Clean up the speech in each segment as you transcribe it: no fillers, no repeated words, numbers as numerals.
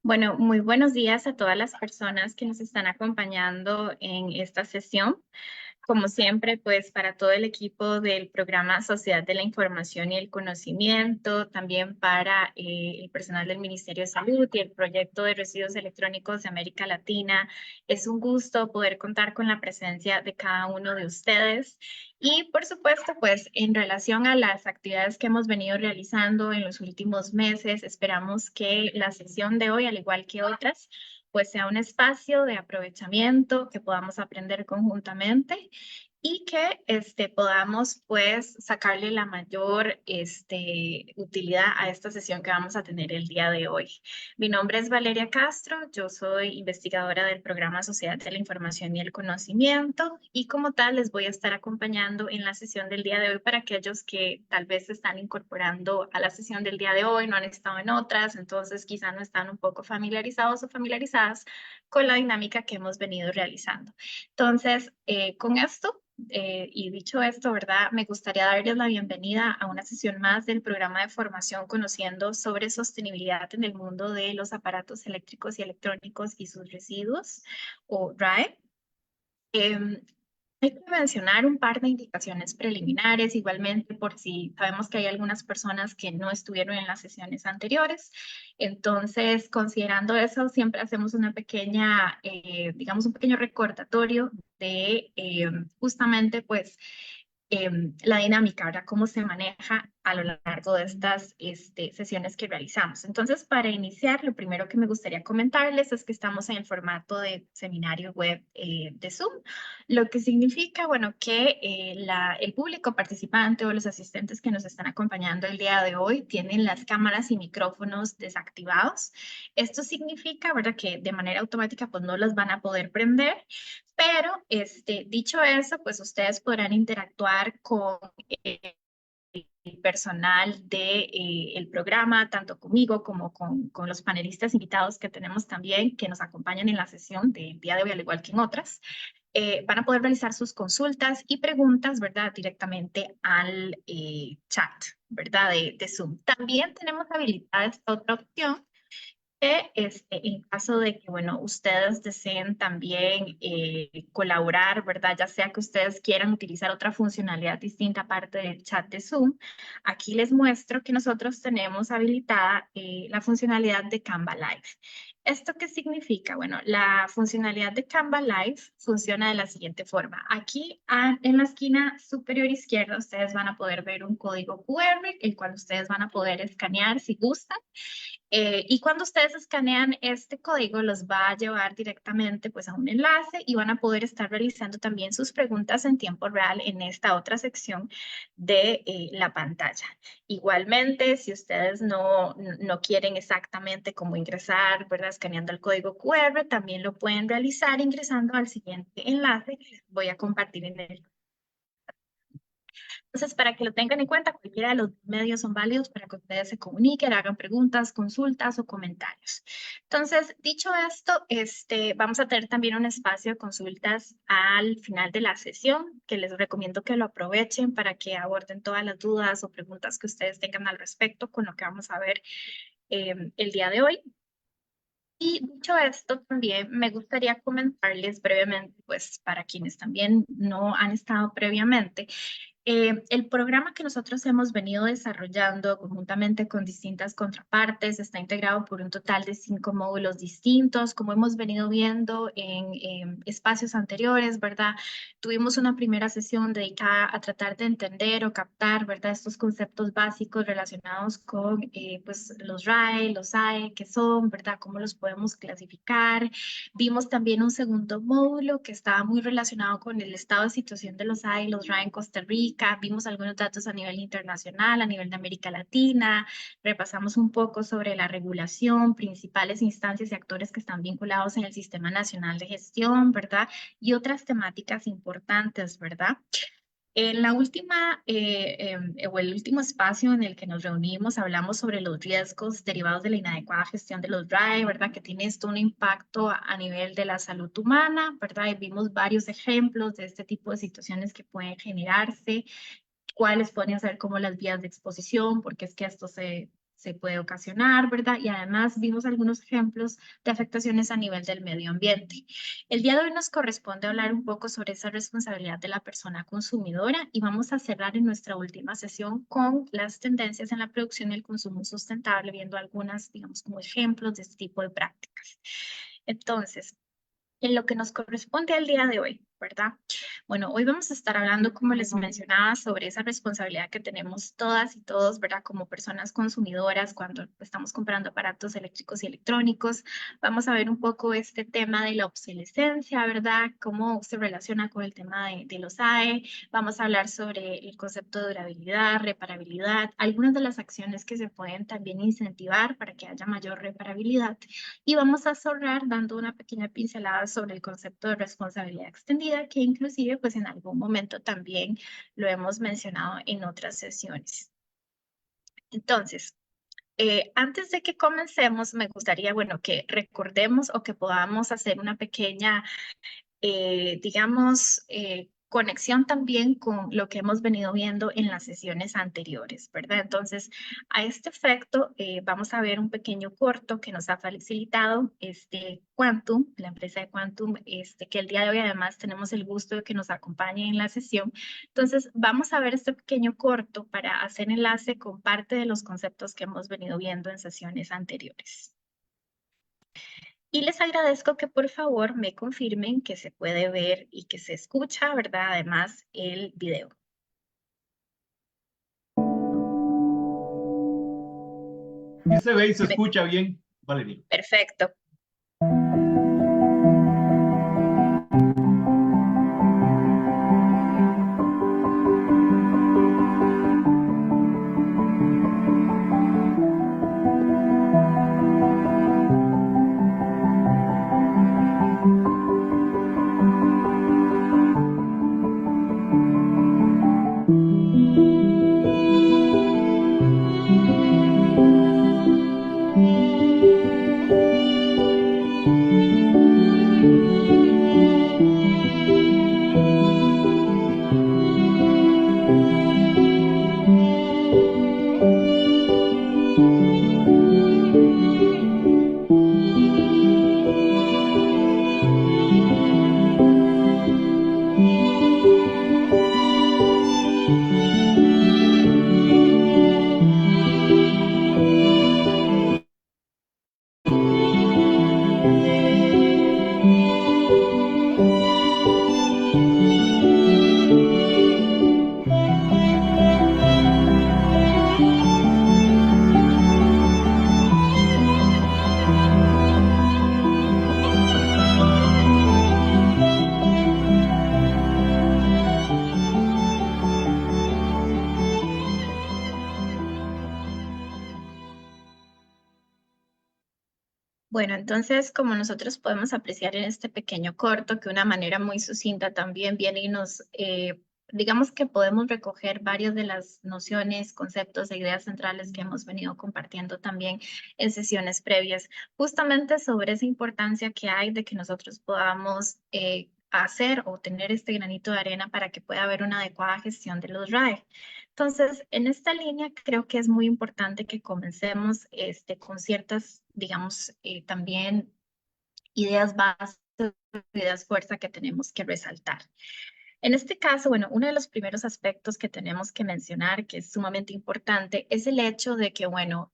Bueno, muy buenos días a todas las personas que nos están acompañando en esta sesión. Como siempre, pues para todo el equipo del programa Sociedad de la Información y el Conocimiento, también para el personal del Ministerio de Salud y el proyecto de residuos electrónicos de América Latina, es un gusto poder contar con la presencia de cada uno de ustedes. Y por supuesto, pues en relación a las actividades que hemos venido realizando en los últimos meses, esperamos que la sesión de hoy, al igual que otras, pues sea un espacio de aprovechamiento, que podamos aprender conjuntamente y que podamos pues sacarle la mayor utilidad a esta sesión que vamos a tener el día de hoy. Mi nombre es Valeria Castro, yo soy investigadora del programa Sociedad de la Información y el Conocimiento y como tal les voy a estar acompañando en la sesión del día de hoy para aquellos que tal vez se están incorporando a la sesión del día de hoy, no han estado en otras, entonces quizá no están un poco familiarizados o familiarizadas con la dinámica que hemos venido realizando. Entonces, con esto y dicho esto, ¿verdad? Me gustaría darles la bienvenida a una sesión más del programa de formación Conociendo sobre Sostenibilidad en el Mundo de los Aparatos Eléctricos y Electrónicos y sus Residuos, o RAE. Hay que mencionar un par de indicaciones preliminares, igualmente por si sabemos que hay algunas personas que no estuvieron en las sesiones anteriores. Entonces, considerando eso, siempre hacemos una pequeña, digamos, un pequeño recordatorio de justamente, pues, la dinámica, ¿verdad? Cómo se maneja a lo largo de estas sesiones que realizamos. Entonces, para iniciar, lo primero que me gustaría comentarles es que estamos en el formato de seminario web de Zoom, lo que significa, bueno, que el público participante o los asistentes que nos están acompañando el día de hoy tienen las cámaras y micrófonos desactivados. Esto significa, ¿verdad?, que de manera automática pues no las van a poder prender, pero dicho eso, pues ustedes podrán interactuar con el personal del programa, tanto conmigo como con los panelistas invitados que tenemos también, que nos acompañan en la sesión del día de hoy, al igual que en otras. Van a poder realizar sus consultas y preguntas, ¿verdad? Directamente al chat, ¿verdad? De Zoom. También tenemos habilitada esta otra opción que en caso de que, bueno, ustedes deseen también colaborar, ¿verdad? Ya sea que ustedes quieran utilizar otra funcionalidad distinta aparte del chat de Zoom, aquí les muestro que nosotros tenemos habilitada la funcionalidad de Canva Live. ¿Esto qué significa? Bueno, la funcionalidad de Canva Live funciona de la siguiente forma. Aquí en la esquina superior izquierda ustedes van a poder ver un código QR, el cual ustedes van a poder escanear si gustan. Y cuando ustedes escanean este código, los va a llevar directamente pues, a un enlace y van a poder estar realizando también sus preguntas en tiempo real en esta otra sección de la pantalla. Igualmente, si ustedes no quieren exactamente cómo ingresar, ¿verdad? Escaneando el código QR, también lo pueden realizar ingresando al siguiente enlace que les voy a compartir en el. Entonces, para que lo tengan en cuenta, cualquiera de los medios son válidos para que ustedes se comuniquen, hagan preguntas, consultas o comentarios. Entonces, dicho esto, vamos a tener también un espacio de consultas al final de la sesión, que les recomiendo que lo aprovechen para que aborden todas las dudas o preguntas que ustedes tengan al respecto con lo que vamos a ver el día de hoy. Y dicho esto, también me gustaría comentarles brevemente, pues para quienes también no han estado previamente, el programa que nosotros hemos venido desarrollando conjuntamente con distintas contrapartes está integrado por un total de 5 módulos distintos, como hemos venido viendo en espacios anteriores, ¿verdad? Tuvimos una primera sesión dedicada a tratar de entender o captar, ¿verdad? Estos conceptos básicos relacionados con pues, los RAE, los AE, qué son, ¿verdad? Cómo los podemos clasificar. Vimos también un segundo módulo que estaba muy relacionado con el estado de situación de los AE y los RAE en Costa Rica. Vimos algunos datos a nivel internacional, a nivel de América Latina. Repasamos un poco sobre la regulación, principales instancias y actores que están vinculados en el Sistema Nacional de Gestión, ¿verdad? Y otras temáticas importantes, ¿verdad? En la última, o el último espacio en el que nos reunimos, hablamos sobre los riesgos derivados de la inadecuada gestión de los RAE, ¿verdad? Que tiene esto un impacto a nivel de la salud humana, ¿verdad? Y vimos varios ejemplos de este tipo de situaciones que pueden generarse, cuáles podrían ser como las vías de exposición, porque es que esto se puede ocasionar, ¿verdad? Y además vimos algunos ejemplos de afectaciones a nivel del medio ambiente. El día de hoy nos corresponde hablar un poco sobre esa responsabilidad de la persona consumidora y vamos a cerrar en nuestra última sesión con las tendencias en la producción y el consumo sustentable, viendo algunas, digamos, como ejemplos de este tipo de prácticas. Entonces, en lo que nos corresponde al día de hoy, ¿verdad? Bueno, hoy vamos a estar hablando, como les mencionaba, sobre esa responsabilidad que tenemos todas y todos, ¿verdad? Como personas consumidoras cuando estamos comprando aparatos eléctricos y electrónicos. Vamos a ver un poco este tema de la obsolescencia, ¿verdad? Cómo se relaciona con el tema de los AE. Vamos a hablar sobre el concepto de durabilidad, reparabilidad, algunas de las acciones que se pueden también incentivar para que haya mayor reparabilidad. Y vamos a cerrar dando una pequeña pincelada sobre el concepto de responsabilidad extendida, que inclusive pues en algún momento también lo hemos mencionado en otras sesiones. Entonces, antes de que comencemos, me gustaría, bueno, que recordemos o que podamos hacer una pequeña digamos, conexión también con lo que hemos venido viendo en las sesiones anteriores, ¿verdad? Entonces, a este efecto, vamos a ver un pequeño corto que nos ha facilitado Quantum, la empresa de Quantum, que el día de hoy además tenemos el gusto de que nos acompañe en la sesión. Entonces, vamos a ver este pequeño corto para hacer enlace con parte de los conceptos que hemos venido viendo en sesiones anteriores. Y les agradezco que por favor me confirmen que se puede ver y que se escucha, ¿verdad? Además, el video. Sí se ve y se escucha bien, Valeria. Perfecto. Bueno, entonces, como nosotros podemos apreciar en este pequeño corto, que una manera muy sucinta también viene y nos, digamos que podemos recoger varias de las nociones, conceptos e ideas centrales que hemos venido compartiendo también en sesiones previas, justamente sobre esa importancia que hay de que nosotros podamos hacer o tener este granito de arena para que pueda haber una adecuada gestión de los RAE. Entonces, en esta línea creo que es muy importante que comencemos con ciertas, digamos, también ideas bases, ideas fuerza que tenemos que resaltar. En este caso, bueno, uno de los primeros aspectos que tenemos que mencionar, que es sumamente importante, es el hecho de que, bueno,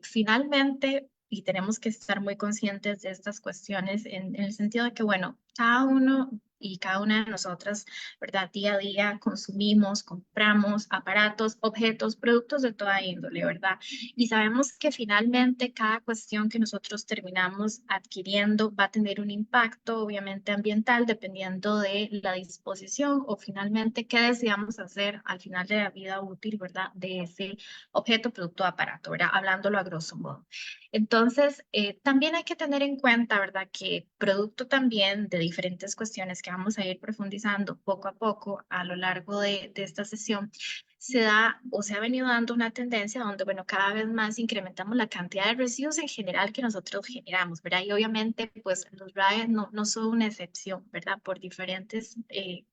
finalmente, y tenemos que estar muy conscientes de estas cuestiones en el sentido de que, bueno, cada uno y cada una de nosotras, ¿verdad? Día a día consumimos, compramos aparatos, objetos, productos de toda índole, ¿verdad? Y sabemos que finalmente cada cuestión que nosotros terminamos adquiriendo va a tener un impacto, obviamente, ambiental, dependiendo de la disposición o finalmente qué deseamos hacer al final de la vida útil, ¿verdad? De ese objeto, producto o aparato, ¿verdad? Hablándolo a grosso modo. Entonces, también hay que tener en cuenta, ¿verdad? Que producto también de diferentes cuestiones que vamos a ir profundizando poco a poco a lo largo de esta sesión, se da o se ha venido dando una tendencia donde, bueno, cada vez más incrementamos la cantidad de residuos en general que nosotros generamos, ¿verdad? Y obviamente, pues los RAE no son una excepción, ¿verdad? Por diferentes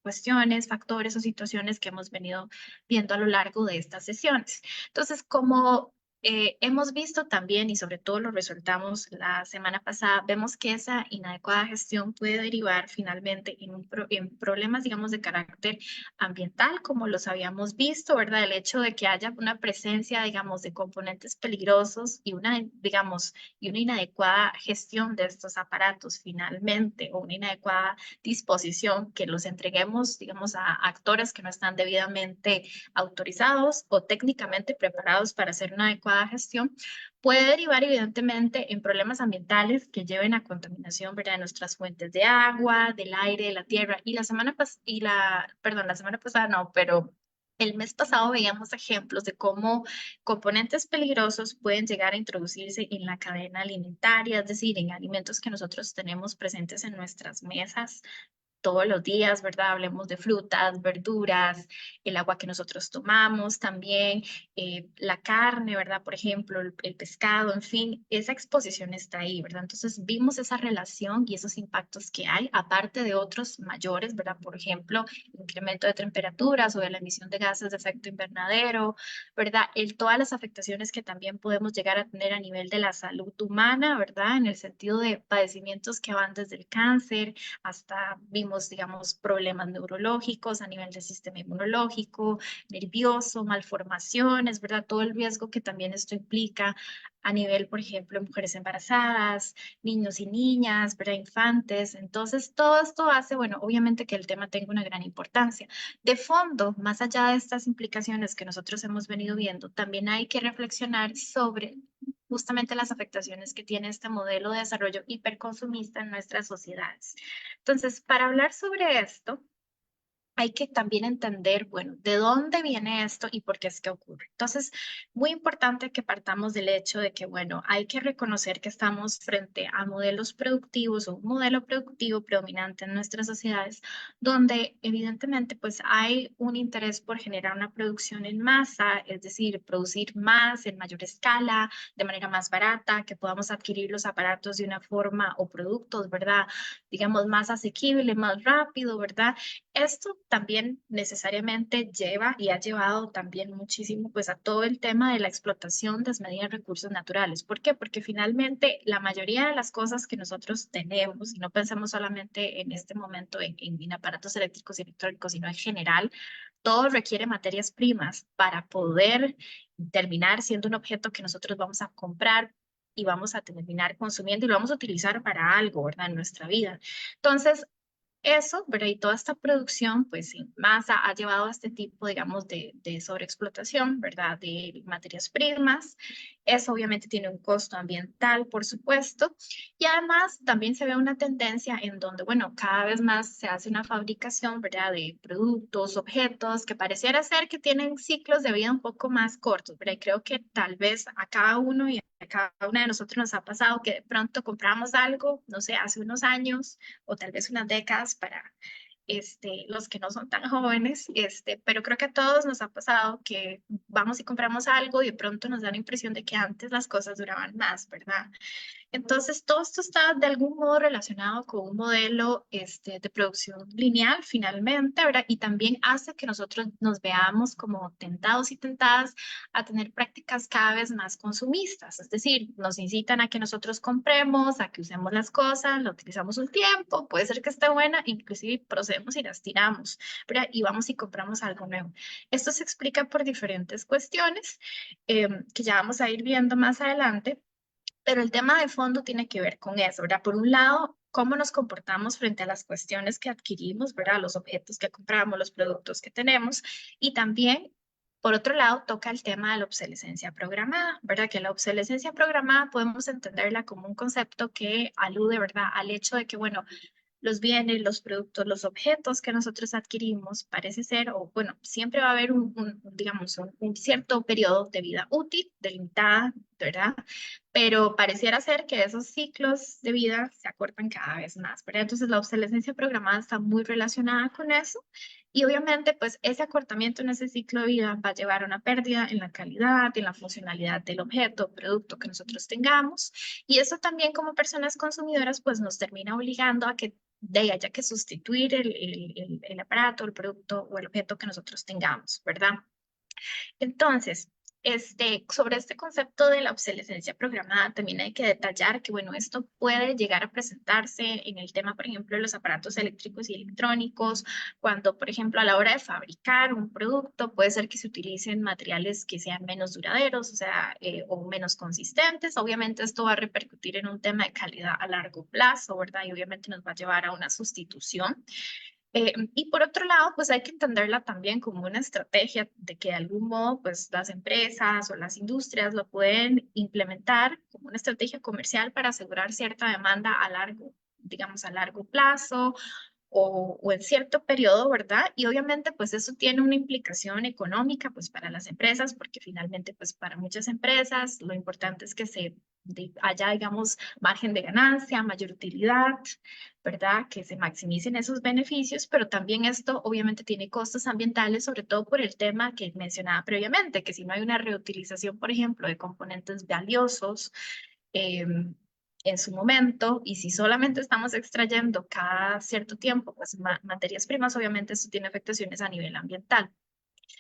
cuestiones, factores o situaciones que hemos venido viendo a lo largo de estas sesiones. Entonces, como hemos visto también, y sobre todo lo resultamos la semana pasada, vemos que esa inadecuada gestión puede derivar finalmente en problemas, digamos, de carácter ambiental, como los habíamos visto, ¿verdad? El hecho de que haya una presencia, digamos, de componentes peligrosos y digamos, y una inadecuada gestión de estos aparatos finalmente, o una inadecuada disposición que los entreguemos, digamos, a actores que no están debidamente autorizados o técnicamente preparados para hacer una adecuada gestión, puede derivar evidentemente en problemas ambientales que lleven a contaminación, ¿verdad? De nuestras fuentes de agua, del aire, de la tierra. Y la semana pasada no, pero el mes pasado veíamos ejemplos de cómo componentes peligrosos pueden llegar a introducirse en la cadena alimentaria, es decir, en alimentos que nosotros tenemos presentes en nuestras mesas todos los días, ¿verdad? Hablemos de frutas, verduras, el agua que nosotros tomamos también, la carne, ¿verdad? Por ejemplo, el pescado, en fin, esa exposición está ahí, ¿verdad? Entonces vimos esa relación y esos impactos que hay, aparte de otros mayores, ¿verdad? Por ejemplo, el incremento de temperaturas o de la emisión de gases de efecto invernadero, ¿verdad? Todas las afectaciones que también podemos llegar a tener a nivel de la salud humana, ¿verdad? En el sentido de padecimientos que van desde el cáncer, hasta vimos, digamos, problemas neurológicos a nivel del sistema inmunológico, nervioso, malformaciones, ¿verdad? Todo el riesgo que también esto implica a nivel, por ejemplo, de mujeres embarazadas, niños y niñas, ¿verdad? Infantes. Entonces, todo esto hace, bueno, obviamente que el tema tenga una gran importancia. De fondo, más allá de estas implicaciones que nosotros hemos venido viendo, también hay que reflexionar sobre justamente las afectaciones que tiene este modelo de desarrollo hiperconsumista en nuestras sociedades. Entonces, para hablar sobre esto, hay que también entender, bueno, de dónde viene esto y por qué es que ocurre. Entonces, muy importante que partamos del hecho de que, bueno, hay que reconocer que estamos frente a modelos productivos o un modelo productivo predominante en nuestras sociedades, donde evidentemente pues hay un interés por generar una producción en masa, es decir, producir más en mayor escala, de manera más barata, que podamos adquirir los aparatos de una forma o productos, ¿verdad? Digamos, más asequible, más rápido, ¿verdad? Esto también necesariamente lleva y ha llevado también muchísimo pues a todo el tema de la explotación desmedida de recursos naturales. ¿Por qué? Porque finalmente la mayoría de las cosas que nosotros tenemos, y no pensemos solamente en este momento en aparatos eléctricos y electrónicos, sino en general, todo requiere materias primas para poder terminar siendo un objeto que nosotros vamos a comprar y vamos a terminar consumiendo y lo vamos a utilizar para algo, ¿verdad? En nuestra vida. Entonces, eso, ¿verdad? Y toda esta producción, pues en masa, ha llevado a este tipo, digamos, de sobreexplotación, ¿verdad? De materias primas. Eso obviamente tiene un costo ambiental, por supuesto. Y además también se ve una tendencia en donde, bueno, cada vez más se hace una fabricación, ¿verdad? De productos, objetos que pareciera ser que tienen ciclos de vida un poco más cortos, ¿verdad? Y creo que tal vez a cada uno y a cada una de nosotros nos ha pasado que de pronto compramos algo, no sé, hace unos años o tal vez unas décadas para los que no son tan jóvenes, pero creo que a todos nos ha pasado que vamos y compramos algo y de pronto nos da la impresión de que antes las cosas duraban más, ¿verdad? Entonces, todo esto está de algún modo relacionado con un modelo de producción lineal finalmente, ¿verdad? Y también hace que nosotros nos veamos como tentados y tentadas a tener prácticas cada vez más consumistas, es decir, nos incitan a que nosotros compremos, a que usemos las cosas, la utilizamos un tiempo, puede ser que esté buena, inclusive procedemos y las tiramos, ¿verdad? Y vamos y compramos algo nuevo. Esto se explica por diferentes cuestiones que ya vamos a ir viendo más adelante. Pero el tema de fondo tiene que ver con eso, ¿verdad? Por un lado, cómo nos comportamos frente a las cuestiones que adquirimos, ¿verdad? Los objetos que compramos, los productos que tenemos. Y también, por otro lado, toca el tema de la obsolescencia programada, ¿verdad? Que la obsolescencia programada podemos entenderla como un concepto que alude, ¿verdad? Al hecho de que, bueno, los bienes, los productos, los objetos que nosotros adquirimos, parece ser, o bueno, siempre va a haber digamos, un cierto periodo de vida útil, delimitada, ¿verdad? Pero pareciera ser que esos ciclos de vida se acortan cada vez más, ¿verdad? Entonces la obsolescencia programada está muy relacionada con eso y obviamente pues ese acortamiento en ese ciclo de vida va a llevar a una pérdida en la calidad, en la funcionalidad del objeto o producto que nosotros tengamos y eso también como personas consumidoras pues nos termina obligando a que de ahí haya que sustituir el aparato, el producto o el objeto que nosotros tengamos, ¿verdad? Entonces, Sobre este concepto de la obsolescencia programada, también hay que detallar que, bueno, esto puede llegar a presentarse en el tema, por ejemplo, de los aparatos eléctricos y electrónicos, cuando, por ejemplo, a la hora de fabricar un producto, puede ser que se utilicen materiales que sean menos duraderos, o sea, o menos consistentes. Obviamente esto va a repercutir en un tema de calidad a largo plazo, ¿verdad? Y obviamente nos va a llevar a una sustitución. Y por otro lado, pues hay que entenderla también como una estrategia de que de algún modo, pues las empresas o las industrias lo pueden implementar como una estrategia comercial para asegurar cierta demanda a largo, digamos, a largo plazo o en cierto periodo, ¿verdad? Y obviamente, pues eso tiene una implicación económica, pues para las empresas, porque finalmente, pues para muchas empresas lo importante es que haya, digamos, margen de ganancia, mayor utilidad, ¿verdad? Que se maximicen esos beneficios, pero también esto obviamente tiene costos ambientales, sobre todo por el tema que mencionaba previamente, que si no hay una reutilización, por ejemplo, de componentes valiosos, eh, en su momento, y si solamente estamos extrayendo cada cierto tiempo, pues materias primas, obviamente eso tiene afectaciones a nivel ambiental.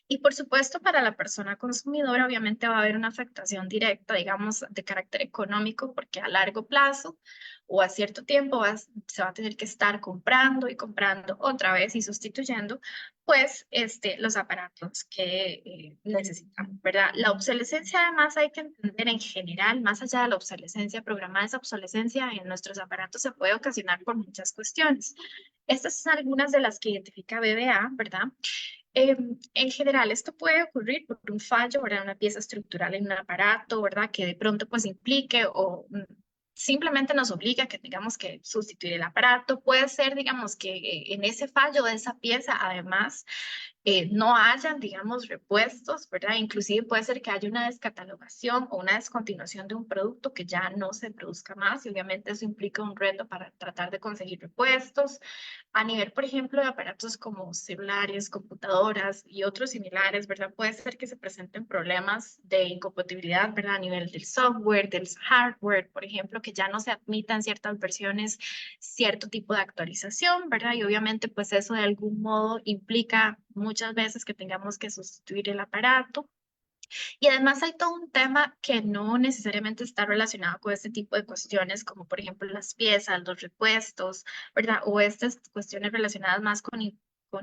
Y por supuesto, para la persona consumidora, obviamente va a haber una afectación directa, digamos, de carácter económico, porque a largo plazo o a cierto tiempo se va a tener que estar comprando y comprando otra vez y sustituyendo, pues, los aparatos que necesitamos, ¿verdad? La obsolescencia, además, hay que entender en general, más allá de la obsolescencia programada, esa obsolescencia en nuestros aparatos se puede ocasionar por muchas cuestiones. Estas son algunas de las que identifica BBA, ¿verdad? En general, esto puede ocurrir por un fallo, ¿verdad? Una pieza estructural en un aparato, ¿verdad? Que de pronto pues implique o simplemente nos obliga a que tengamos que sustituir el aparato. Puede ser, digamos, que en ese fallo de esa pieza, además, no hayan, digamos, repuestos, ¿verdad? Inclusive puede ser que haya una descatalogación o una descontinuación de un producto que ya no se produzca más y obviamente eso implica un reto para tratar de conseguir repuestos. A nivel, por ejemplo, de aparatos como celulares, computadoras y otros similares, ¿verdad? Puede ser que se presenten problemas de incompatibilidad, ¿verdad? A nivel del software, del hardware, por ejemplo, que ya no se admitan ciertas versiones, cierto tipo de actualización, ¿verdad? Y obviamente, pues eso de algún modo implica muchas veces que tengamos que sustituir el aparato. Y además hay todo un tema que no necesariamente está relacionado con este tipo de cuestiones, como por ejemplo las piezas, los repuestos, ¿verdad? O estas cuestiones relacionadas más con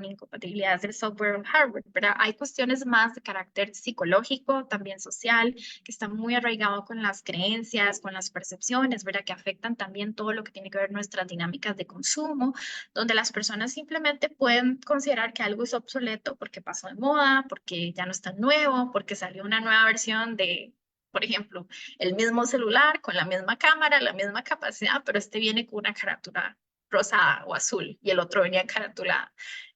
incompatibilidades del software o hardware, ¿verdad? Hay cuestiones más de carácter psicológico, también social, que están muy arraigados con las creencias, con las percepciones, ¿verdad? Que afectan también todo lo que tiene que ver nuestras dinámicas de consumo, donde las personas simplemente pueden considerar que algo es obsoleto porque pasó de moda, porque ya no está nuevo, porque salió una nueva versión de, por ejemplo, el mismo celular con la misma cámara, la misma capacidad, pero este viene con una carátula rosada o azul y el otro venía en carátula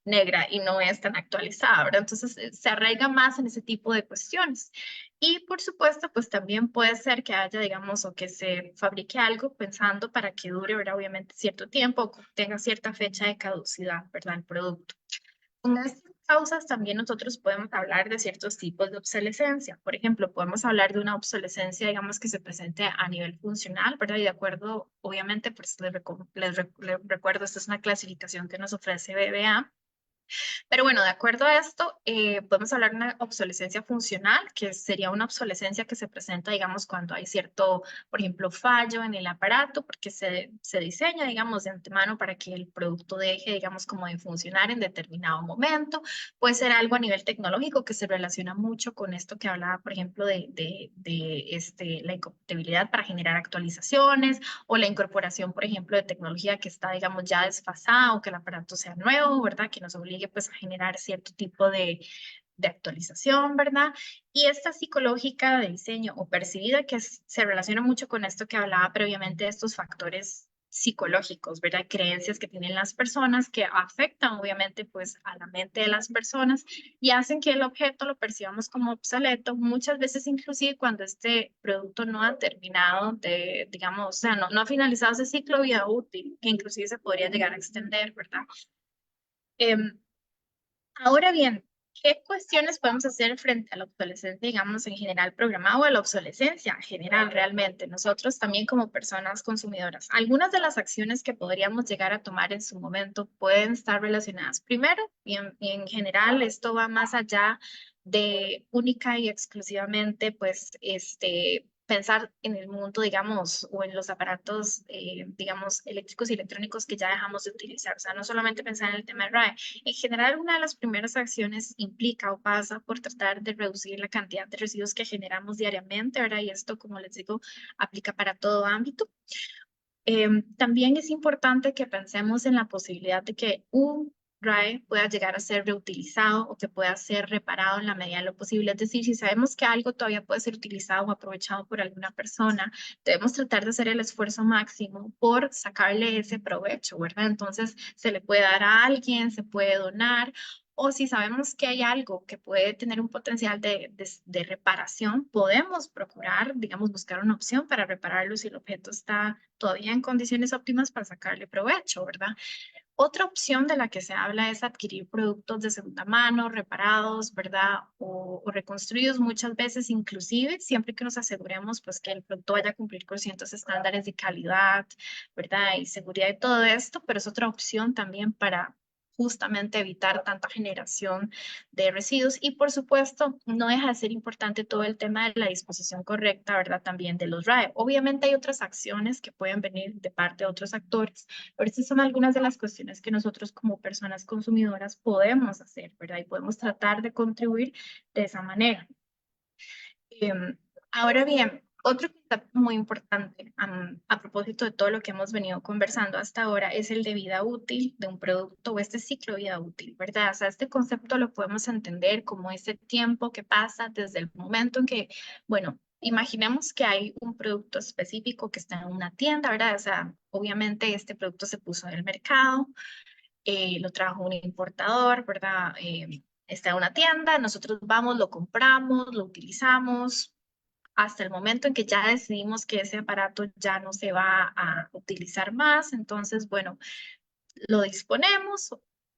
negra y no es tan actualizada, ¿verdad? Entonces se arraiga más en ese tipo de cuestiones. Y por supuesto, pues también puede ser que haya, digamos, o que se fabrique algo pensando para que dure, ¿verdad? Obviamente cierto tiempo, o tenga cierta fecha de caducidad, ¿verdad? El producto. Con estas causas también nosotros podemos hablar de ciertos tipos de obsolescencia. Por ejemplo, podemos hablar de una obsolescencia, digamos, que se presente a nivel funcional, ¿verdad? Y de acuerdo, obviamente, pues les recuerdo, esta es una clasificación que nos ofrece BBA. Pero bueno, de acuerdo a esto, podemos hablar de una obsolescencia funcional, que sería una obsolescencia que se presenta, digamos, cuando hay cierto, por ejemplo, fallo en el aparato, porque se diseña, digamos, de antemano para que el producto deje, digamos, como de funcionar en determinado momento. Puede ser algo a nivel tecnológico que se relaciona mucho con esto que hablaba, por ejemplo, la incompatibilidad para generar actualizaciones o la incorporación, por ejemplo, de tecnología que está, digamos, ya desfasada o que el aparato sea nuevo, ¿verdad? Que nos obligue pues a generar cierto tipo de actualización, ¿verdad? Y esta psicológica de diseño o percibida que se relaciona mucho con esto que hablaba previamente de estos factores psicológicos, ¿verdad? Creencias que tienen las personas que afectan obviamente pues a la mente de las personas y hacen que el objeto lo percibamos como obsoleto, muchas veces inclusive cuando este producto no ha terminado de, digamos, o sea, no ha finalizado ese ciclo de vida útil, que inclusive se podría llegar a extender, ¿verdad? Em, Ahora bien, ¿qué cuestiones podemos hacer frente a la obsolescencia, digamos, en general programada o a la obsolescencia en general realmente? Nosotros también como personas consumidoras. Algunas de las acciones que podríamos llegar a tomar en su momento pueden estar relacionadas. Primero, y en general, esto va más allá de única y exclusivamente, pues, pensar en el mundo, digamos, o en los aparatos, digamos, eléctricos y electrónicos que ya dejamos de utilizar. O sea, no solamente pensar en el tema de RAE. En general, una de las primeras acciones implica o pasa por tratar de reducir la cantidad de residuos que generamos diariamente, ¿verdad? Y esto, como les digo, aplica para todo ámbito. También es importante que pensemos en la posibilidad de que un RAE pueda llegar a ser reutilizado o que pueda ser reparado en la medida de lo posible. Es decir, si sabemos que algo todavía puede ser utilizado o aprovechado por alguna persona, debemos tratar de hacer el esfuerzo máximo por sacarle ese provecho, ¿verdad? Entonces, se le puede dar a alguien, se puede donar, o si sabemos que hay algo que puede tener un potencial de reparación, podemos procurar, digamos, buscar una opción para repararlo si el objeto está todavía en condiciones óptimas para sacarle provecho, ¿verdad? Otra opción de la que se habla es adquirir productos de segunda mano, reparados, ¿verdad? O reconstruidos muchas veces, inclusive, siempre que nos aseguremos pues que el producto vaya a cumplir con ciertos estándares de calidad, ¿verdad? Y seguridad y todo esto, pero es otra opción también para justamente evitar tanta generación de residuos. Y por supuesto, no deja de ser importante todo el tema de la disposición correcta, ¿verdad? También de los RAE. Obviamente hay otras acciones que pueden venir de parte de otros actores, pero estas son algunas de las cuestiones que nosotros como personas consumidoras podemos hacer, ¿verdad? Y podemos tratar de contribuir de esa manera. Ahora bien, otro concepto muy importante a propósito de todo lo que hemos venido conversando hasta ahora es el de vida útil de un producto o este ciclo de vida útil, ¿verdad? O sea, este concepto lo podemos entender como ese tiempo que pasa desde el momento en que, bueno, imaginemos que hay un producto específico que está en una tienda, ¿verdad? O sea, obviamente este producto se puso en el mercado, lo trajo un importador, ¿verdad? Está en una tienda, nosotros vamos, lo compramos, lo utilizamos hasta el momento en que ya decidimos que ese aparato ya no se va a utilizar más. Entonces, bueno, lo disponemos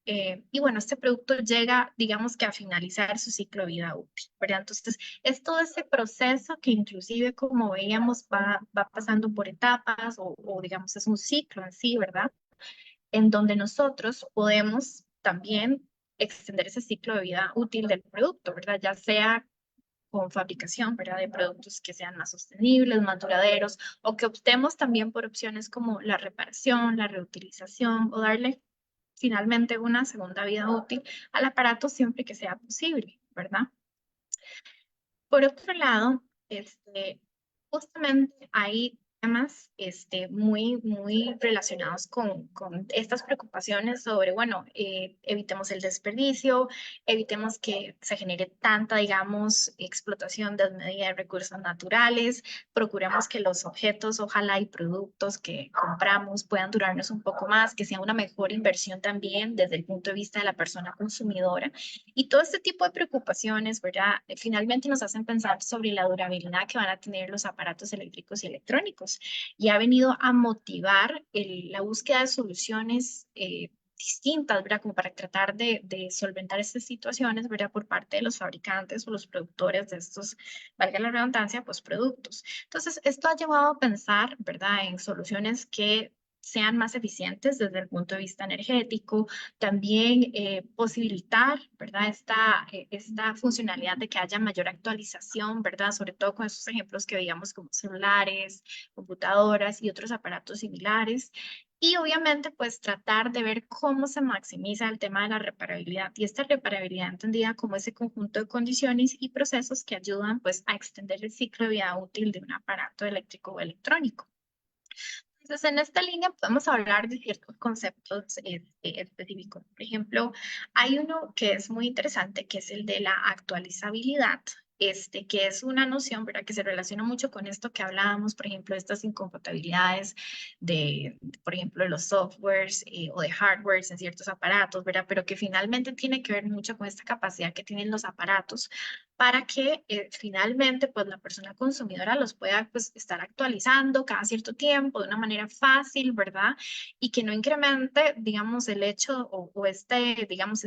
y bueno, este producto llega, digamos que a finalizar su ciclo de vida útil, ¿verdad? Entonces, es todo ese proceso que inclusive, como veíamos, va pasando por etapas o digamos es un ciclo en sí, ¿verdad? En donde nosotros podemos también extender ese ciclo de vida útil del producto, ¿verdad? Ya sea con fabricación, ¿verdad? De productos que sean más sostenibles, más duraderos, o que optemos también por opciones como la reparación, la reutilización o darle finalmente una segunda vida útil al aparato siempre que sea posible, ¿verdad? Por otro lado, justamente hay temas muy relacionados con estas preocupaciones sobre, bueno, evitemos el desperdicio, evitemos que se genere tanta, digamos, explotación desmedida de recursos naturales, procuremos que los objetos, ojalá y productos que compramos puedan durarnos un poco más, que sea una mejor inversión también desde el punto de vista de la persona consumidora. Y todo este tipo de preocupaciones, ¿verdad? Finalmente nos hacen pensar sobre la durabilidad que van a tener los aparatos eléctricos y electrónicos y ha venido a motivar la búsqueda de soluciones distintas, ¿verdad? Como para tratar de solventar estas situaciones, ¿verdad? Por parte de los fabricantes o los productores de estos, valga la redundancia, pues productos. Entonces, esto ha llevado a pensar, ¿verdad? En soluciones que sean más eficientes desde el punto de vista energético, también posibilitar, ¿verdad? Esta funcionalidad de que haya mayor actualización, ¿verdad? Sobre todo con esos ejemplos que veíamos como celulares, computadoras y otros aparatos similares. Y obviamente, pues tratar de ver cómo se maximiza el tema de la reparabilidad y esta reparabilidad entendida como ese conjunto de condiciones y procesos que ayudan pues a extender el ciclo de vida útil de un aparato eléctrico o electrónico. Entonces, en esta línea podemos hablar de ciertos conceptos específicos. Por ejemplo, hay uno que es muy interesante, que es el de la actualizabilidad, que es una noción, ¿verdad?, que se relaciona mucho con esto que hablábamos, por ejemplo, de estas incompatibilidades por ejemplo, de los softwares o de hardwares en ciertos aparatos, ¿verdad? Pero que finalmente tiene que ver mucho con esta capacidad que tienen los aparatos para que finalmente pues la persona consumidora los pueda pues estar actualizando cada cierto tiempo de una manera fácil, ¿verdad? Y que no incremente, digamos, el hecho digamos,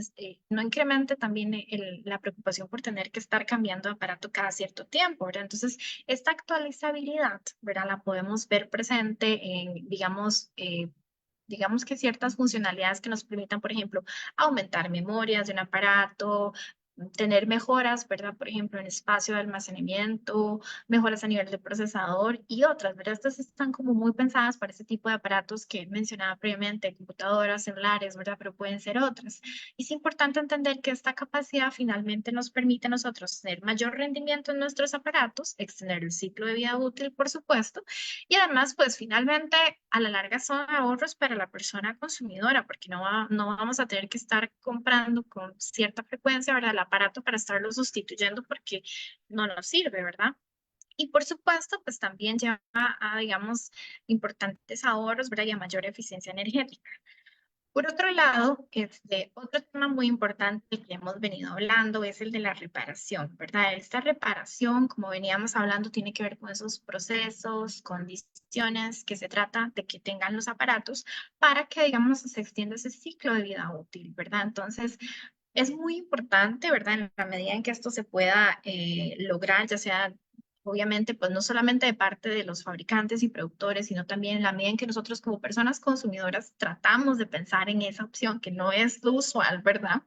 no incremente también la preocupación por tener que estar cambiando de aparato cada cierto tiempo, ¿verdad? Entonces, esta actualizabilidad, ¿verdad? La podemos ver presente en, digamos que ciertas funcionalidades que nos permitan, por ejemplo, aumentar memorias de un aparato, tener mejoras, ¿verdad? Por ejemplo, en espacio de almacenamiento, mejoras a nivel de procesador y otras, ¿verdad? Estas están como muy pensadas para este tipo de aparatos que mencionaba previamente, computadoras, celulares, ¿verdad? Pero pueden ser otras. Y es importante entender que esta capacidad finalmente nos permite a nosotros tener mayor rendimiento en nuestros aparatos, extender el ciclo de vida útil, por supuesto, y además, pues finalmente a la larga son ahorros para la persona consumidora, porque no vamos a tener que estar comprando con cierta frecuencia, ¿verdad? El aparato para estarlo sustituyendo porque no nos sirve, ¿verdad? Y por supuesto, pues también lleva a, digamos, importantes ahorros, ¿verdad? Y a mayor eficiencia energética. Por otro lado, otro tema muy importante que hemos venido hablando es el de la reparación, ¿verdad? Esta reparación, como veníamos hablando, tiene que ver con esos procesos, condiciones que se trata de que tengan los aparatos para que, digamos, se extienda ese ciclo de vida útil, ¿verdad? Entonces, es muy importante, ¿verdad? En la medida en que esto se pueda lograr, ya sea obviamente, pues no solamente de parte de los fabricantes y productores, sino también en la medida en que nosotros como personas consumidoras tratamos de pensar en esa opción que no es lo usual, ¿verdad?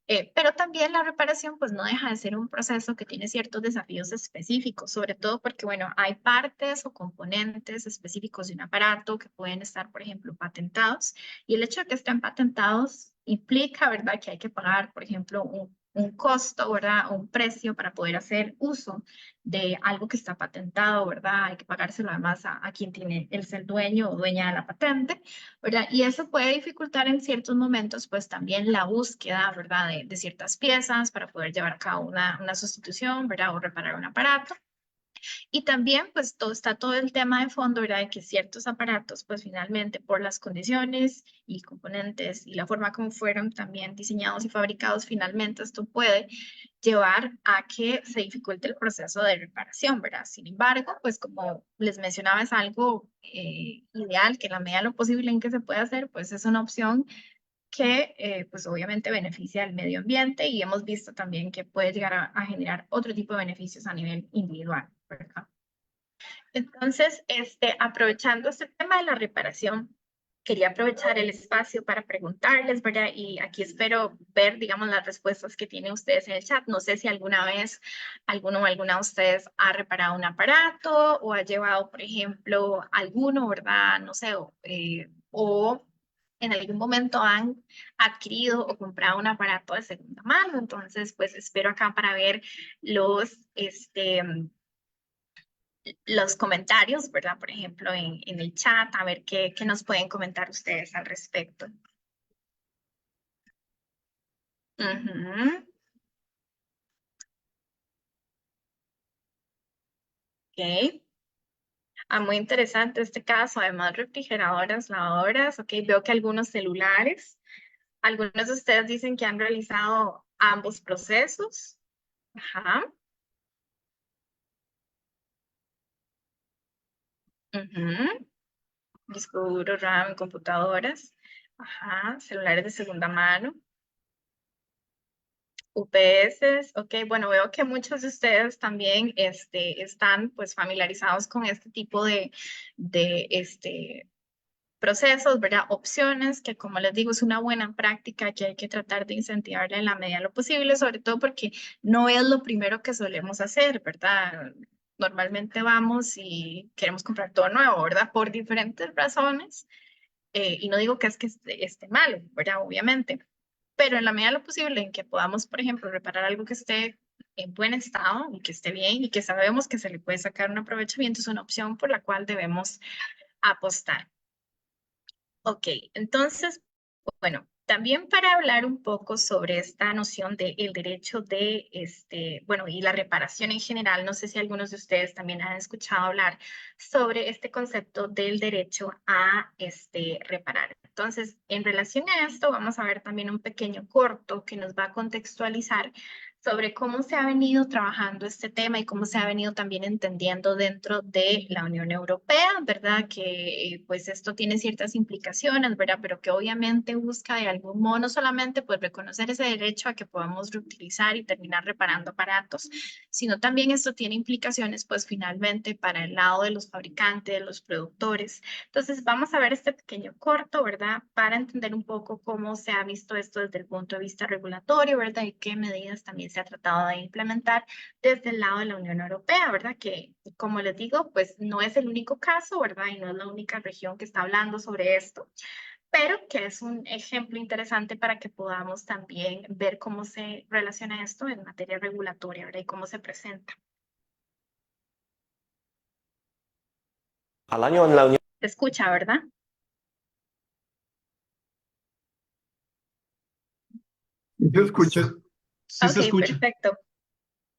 Pero también la reparación pues no deja de ser un proceso que tiene ciertos desafíos específicos, sobre todo porque, bueno, hay partes o componentes específicos de un aparato que pueden estar, por ejemplo, patentados y el hecho de que estén patentados implica, ¿verdad?, que hay que pagar, por ejemplo, un costo, ¿verdad?, un precio para poder hacer uso de algo que está patentado, ¿verdad? Hay que pagárselo además a quien tiene el dueño o dueña de la patente. ¿Verdad? Y eso puede dificultar en ciertos momentos, pues también la búsqueda, ¿verdad? De ciertas piezas para poder llevar a cabo una sustitución, ¿verdad? O reparar un aparato. Y también, pues, está todo el tema de fondo, ¿verdad? De que ciertos aparatos, pues, finalmente, por las condiciones y componentes y la forma como fueron también diseñados y fabricados, finalmente esto puede llevar a que se dificulte el proceso de reparación, ¿verdad? Sin embargo, pues, como les mencionaba, es algo ideal que en la medida de lo posible en que se puede hacer, pues, es una opción que pues obviamente beneficia al medio ambiente y hemos visto también que puede llegar a generar otro tipo de beneficios a nivel individual, ¿verdad? Entonces, aprovechando este tema de la reparación, quería aprovechar el espacio para preguntarles, ¿verdad? Y aquí espero ver, digamos, las respuestas que tienen ustedes en el chat. No sé si alguna vez alguno o alguna de ustedes ha reparado un aparato o ha llevado, por ejemplo, alguno, ¿verdad? No sé, o en algún momento han adquirido o comprado un aparato de segunda mano. Entonces, pues espero acá para ver los, los comentarios, ¿verdad? Por ejemplo, en el chat, a ver qué nos pueden comentar ustedes al respecto. Ujú. Ok. Ah, muy interesante este caso. Además, refrigeradoras, lavadoras. Ok, veo que algunos celulares. Algunos de ustedes dicen que han realizado ambos procesos. Ajá. Ujú. Disco duro, RAM, computadoras. Ajá. Celulares de segunda mano. UPS, ok, bueno, veo que muchos de ustedes también están pues familiarizados con este tipo de procesos, ¿verdad? Opciones, que como les digo es una buena práctica que hay que tratar de incentivarla en la medida de lo posible, sobre todo porque no es lo primero que solemos hacer, ¿verdad? Normalmente vamos y queremos comprar todo nuevo, ¿verdad? Por diferentes razones. Y no digo que es que esté malo, ¿verdad? Obviamente, pero en la medida de lo posible en que podamos, por ejemplo, reparar algo que esté en buen estado y que esté bien y que sabemos que se le puede sacar un aprovechamiento, es una opción por la cual debemos apostar. Ok, entonces, bueno, también para hablar un poco sobre esta noción del derecho de, bueno, y la reparación en general, no sé si algunos de ustedes también han escuchado hablar sobre este concepto del derecho a reparar. Entonces, en relación a esto, vamos a ver también un pequeño corto que nos va a contextualizar sobre cómo se ha venido trabajando este tema y cómo se ha venido también entendiendo dentro de la Unión Europea, ¿verdad? Que pues esto tiene ciertas implicaciones, ¿verdad? Pero que obviamente busca de algún modo no solamente pues reconocer ese derecho a que podamos reutilizar y terminar reparando aparatos, sino también esto tiene implicaciones pues finalmente para el lado de los fabricantes, de los productores. Entonces vamos a ver este pequeño corto, ¿verdad? Para entender un poco cómo se ha visto esto desde el punto de vista regulatorio, ¿verdad? Y qué medidas también se ha tratado de implementar desde el lado de la Unión Europea, ¿verdad? Que, como les digo, pues no es el único caso, ¿verdad? Y no es la única región que está hablando sobre esto, pero que es un ejemplo interesante para que podamos también ver cómo se relaciona esto en materia regulatoria, ¿verdad? Y cómo se presenta. Al año en la Unión Se escucha, ¿verdad? ¿Se escucha? Sí se Ok, escucha. perfecto.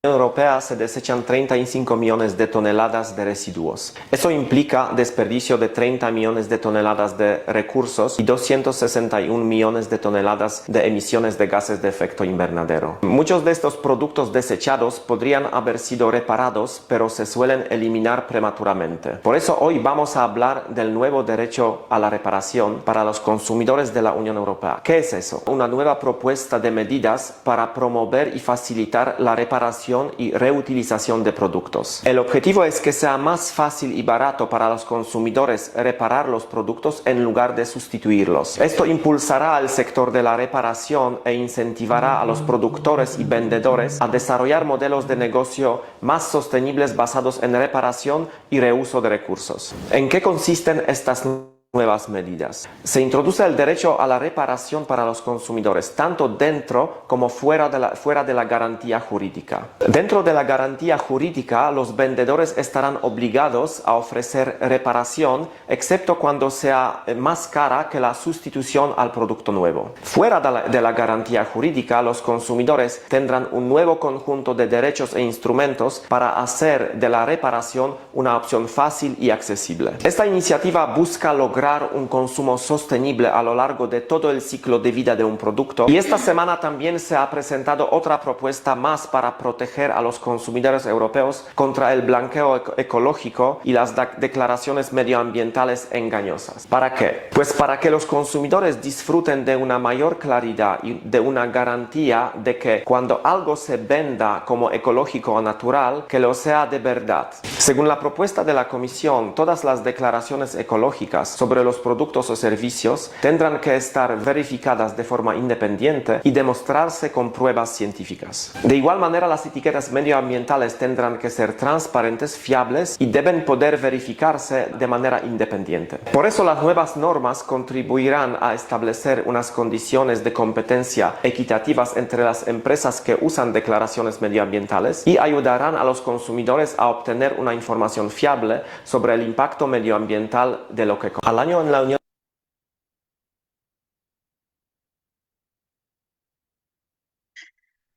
Europea se desechan 35 millones de toneladas de residuos. Eso implica desperdicio de 30 millones de toneladas de recursos y 261 millones de toneladas de emisiones de gases de efecto invernadero. Muchos de estos productos desechados podrían haber sido reparados, pero se suelen eliminar prematuramente. Por eso hoy vamos a hablar del nuevo derecho a la reparación para los consumidores de la Unión Europea. ¿Qué es eso? Una nueva propuesta de medidas para promover y facilitar la reparación y reutilización de productos. El objetivo es que sea más fácil y barato para los consumidores reparar los productos en lugar de sustituirlos. Esto impulsará al sector de la reparación e incentivará a los productores y vendedores a desarrollar modelos de negocio más sostenibles basados en reparación y reuso de recursos. ¿En qué consisten estas nuevas medidas? Se introduce el derecho a la reparación para los consumidores, tanto dentro como fuera de la garantía jurídica. Dentro de la garantía jurídica, los vendedores estarán obligados a ofrecer reparación, excepto cuando sea más cara que la sustitución al producto nuevo. Fuera de la garantía jurídica, los consumidores tendrán un nuevo conjunto de derechos e instrumentos para hacer de la reparación una opción fácil y accesible. Esta iniciativa busca lograr un consumo sostenible a lo largo de todo el ciclo de vida de un producto, y esta semana también se ha presentado otra propuesta más para proteger a los consumidores europeos contra el blanqueo ecológico y las declaraciones medioambientales engañosas. ¿Para qué? Pues para que los consumidores disfruten de una mayor claridad y de una garantía de que cuando algo se venda como ecológico o natural, que lo sea de verdad. Según la propuesta de la Comisión, todas las declaraciones ecológicas sobre los productos o servicios tendrán que estar verificadas de forma independiente y demostrarse con pruebas científicas. De igual manera, las etiquetas medioambientales tendrán que ser transparentes, fiables y deben poder verificarse de manera independiente. Por eso las nuevas normas contribuirán a establecer unas condiciones de competencia equitativas entre las empresas que usan declaraciones medioambientales y ayudarán a los consumidores a obtener una información fiable sobre el impacto medioambiental de lo que al año en la Unión.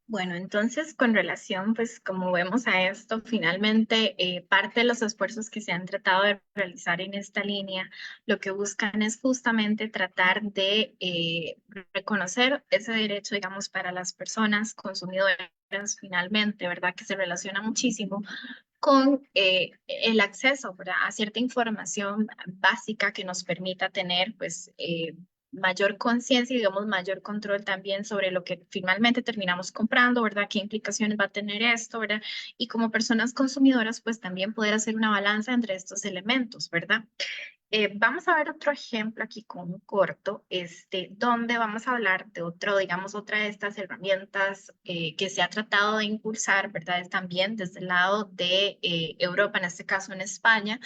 Bueno, entonces con relación, pues como vemos a esto, finalmente parte de los esfuerzos que se han tratado de realizar en esta línea, lo que buscan es justamente tratar de reconocer ese derecho, digamos, para las personas consumidoras finalmente, ¿verdad? Que se relaciona muchísimo con el acceso, ¿verdad? A cierta información básica que nos permita tener, pues, mayor conciencia y, digamos, mayor control también sobre lo que finalmente terminamos comprando, ¿verdad? ¿Qué implicaciones va a tener esto, ¿verdad? Y como personas consumidoras, pues también poder hacer una balanza entre estos elementos, ¿verdad? Vamos a ver otro ejemplo aquí con un corto, donde vamos a hablar de otro, digamos, otra de estas herramientas que se ha tratado de impulsar, ¿verdad? Es también desde el lado de Europa, en este caso en España,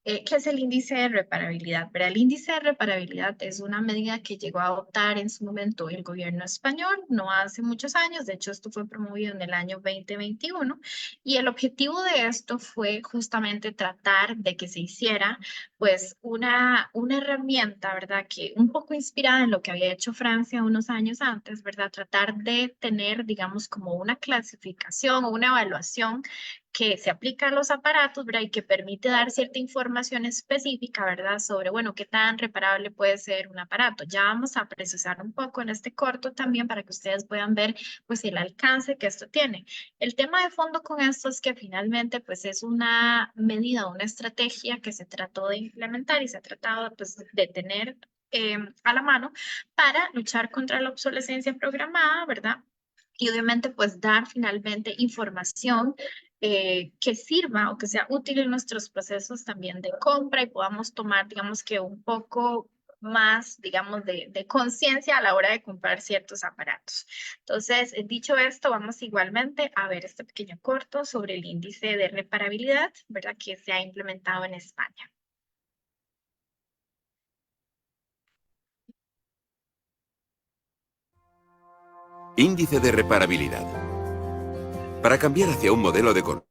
que es el índice de reparabilidad. Pero el índice de reparabilidad es una medida que llegó a adoptar en su momento el gobierno español, no hace muchos años, de hecho esto fue promovido en el año 2021, y el objetivo de esto fue justamente tratar de que se hiciera pues una herramienta, ¿verdad? Que un poco inspirada en lo que había hecho Francia unos años antes, ¿verdad? Tratar de tener, digamos, como una clasificación o una evaluación que se aplica a los aparatos, ¿verdad? Y que permite dar cierta información específica, ¿verdad? Sobre, bueno, qué tan reparable puede ser un aparato. Ya vamos a precisar un poco en este corto también para que ustedes puedan ver, pues, el alcance que esto tiene. El tema de fondo con esto es que finalmente, pues, es una medida, una estrategia que se trató de implementar y se ha tratado, pues, de tener a la mano para luchar contra la obsolescencia programada, ¿verdad? Y obviamente, pues, dar finalmente información que sirva o que sea útil en nuestros procesos también de compra y podamos tomar, digamos que un poco más, digamos, de conciencia a la hora de comprar ciertos aparatos. Entonces, dicho esto, vamos igualmente a ver este pequeño corto sobre el índice de reparabilidad, ¿verdad? Que se ha implementado en España. Índice de reparabilidad. Para cambiar hacia un modelo de consumo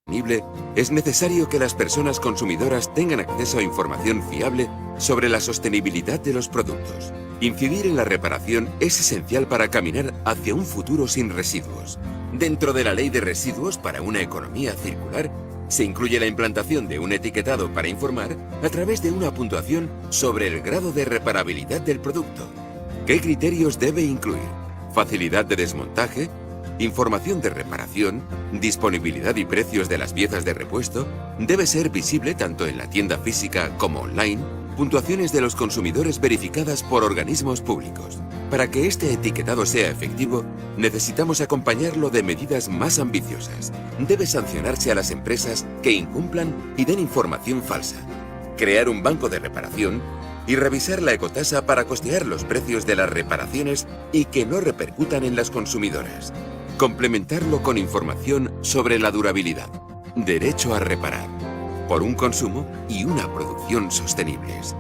sostenible, es necesario que las personas consumidoras tengan acceso a información fiable sobre la sostenibilidad de los productos. Incidir en la reparación es esencial para caminar hacia un futuro sin residuos. Dentro de la Ley de Residuos para una economía circular, se incluye la implantación de un etiquetado para informar a través de una puntuación sobre el grado de reparabilidad del producto. ¿Qué criterios debe incluir? Facilidad de desmontaje, información de reparación, disponibilidad y precios de las piezas de repuesto, debe ser visible tanto en la tienda física como online, puntuaciones de los consumidores verificadas por organismos públicos. Para que este etiquetado sea efectivo, necesitamos acompañarlo de medidas más ambiciosas. Debe sancionarse a las empresas que incumplan y den información falsa. Crear un banco de reparación y revisar la ecotasa para costear los precios de las reparaciones y que no repercutan en las consumidoras. Complementarlo con información sobre la durabilidad. Derecho a reparar. Por un consumo y una producción sostenibles.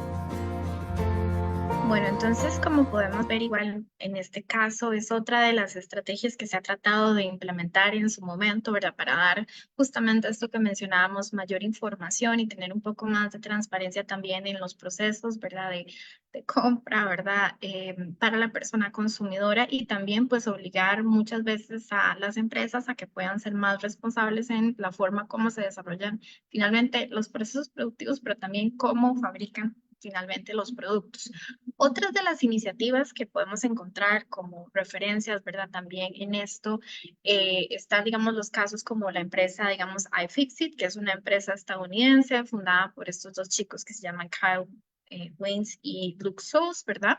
Bueno, entonces, como podemos ver, igual en este caso es otra de las estrategias que se ha tratado de implementar en su momento, ¿verdad? Para dar justamente esto que mencionábamos, mayor información y tener un poco más de transparencia también en los procesos, ¿verdad? De compra, ¿verdad? Para la persona consumidora y también pues obligar muchas veces a las empresas a que puedan ser más responsables en la forma como se desarrollan finalmente los procesos productivos, pero también cómo fabrican finalmente los productos. Otras de las iniciativas que podemos encontrar como referencias, ¿verdad? También en esto están, digamos, los casos como la empresa, digamos, iFixit, que es una empresa estadounidense fundada por estos dos chicos que se llaman Kyle Waynes y Luke Soos, ¿verdad?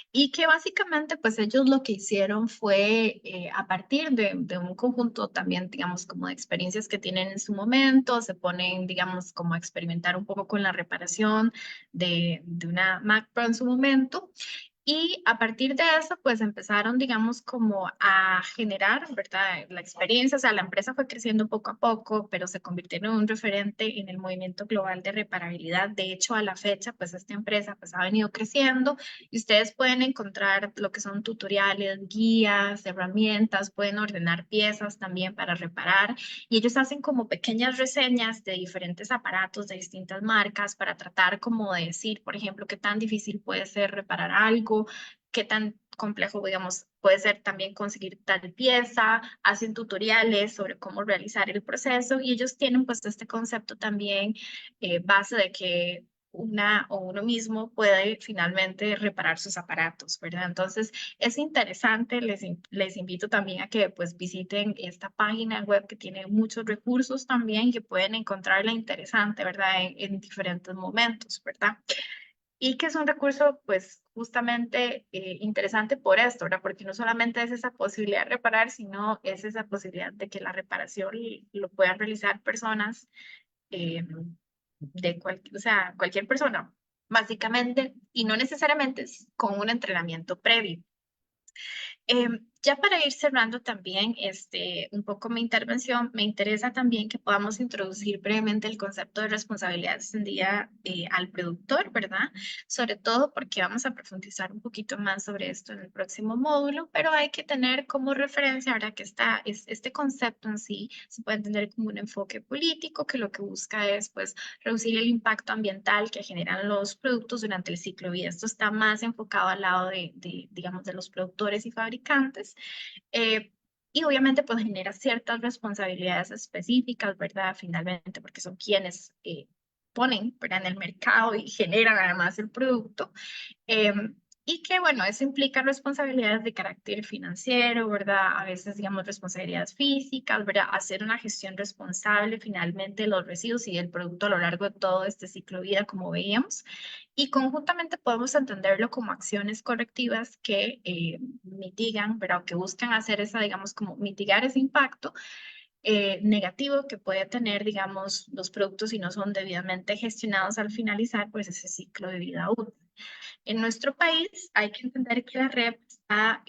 Y que básicamente, pues ellos lo que hicieron fue, a partir de un conjunto también, digamos, como de experiencias que tienen en su momento, se ponen, digamos, como a experimentar un poco con la reparación de una Mac Pro en su momento. Y a partir de eso, pues empezaron, digamos, como a generar, ¿verdad? La experiencia, o sea, la empresa fue creciendo poco a poco, pero se convirtió en un referente en el movimiento global de reparabilidad. De hecho, a la fecha, pues esta empresa pues ha venido creciendo y ustedes pueden encontrar lo que son tutoriales, guías, herramientas, pueden ordenar piezas también para reparar y ellos hacen como pequeñas reseñas de diferentes aparatos de distintas marcas para tratar como de decir, por ejemplo, qué tan difícil puede ser reparar algo, qué tan complejo, digamos, puede ser también conseguir tal pieza, hacen tutoriales sobre cómo realizar el proceso y ellos tienen pues este concepto también base de que una o uno mismo puede finalmente reparar sus aparatos, ¿verdad? Entonces, es interesante, les invito también a que pues visiten esta página web que tiene muchos recursos también que pueden encontrarla interesante, ¿verdad? En diferentes momentos, ¿verdad? Y que es un recurso, pues, justamente interesante por esto, ¿verdad? Porque no solamente es esa posibilidad de reparar, sino es esa posibilidad de que la reparación lo puedan realizar personas eh, o sea, cualquier persona, básicamente, y no necesariamente con un entrenamiento previo. Ya para ir cerrando también un poco mi intervención, me interesa también que podamos introducir brevemente el concepto de responsabilidad extendida al productor, ¿verdad? Sobre todo porque vamos a profundizar un poquito más sobre esto en el próximo módulo, pero hay que tener como referencia ahora que este concepto en sí se puede entender como un enfoque político que lo que busca es pues reducir el impacto ambiental que generan los productos durante el ciclo de vida. Esto está más enfocado al lado digamos, de los productores y fabricantes. Eh, y obviamente pues genera ciertas responsabilidades específicas, ¿verdad? Finalmente, porque son quienes ponen, ¿verdad?, en el mercado y generan además el producto. Y que, bueno, eso implica responsabilidades de carácter financiero, ¿verdad? A veces, digamos, responsabilidades físicas, ¿verdad? Hacer una gestión responsable finalmente de los residuos y del producto a lo largo de todo este ciclo de vida, como veíamos. Y conjuntamente podemos entenderlo como acciones correctivas que mitigan, ¿verdad? O que buscan hacer esa, digamos, como mitigar ese impacto negativo que puede tener, digamos, los productos si no son debidamente gestionados al finalizar, pues, ese ciclo de vida útil. En nuestro país hay que entender que la REP está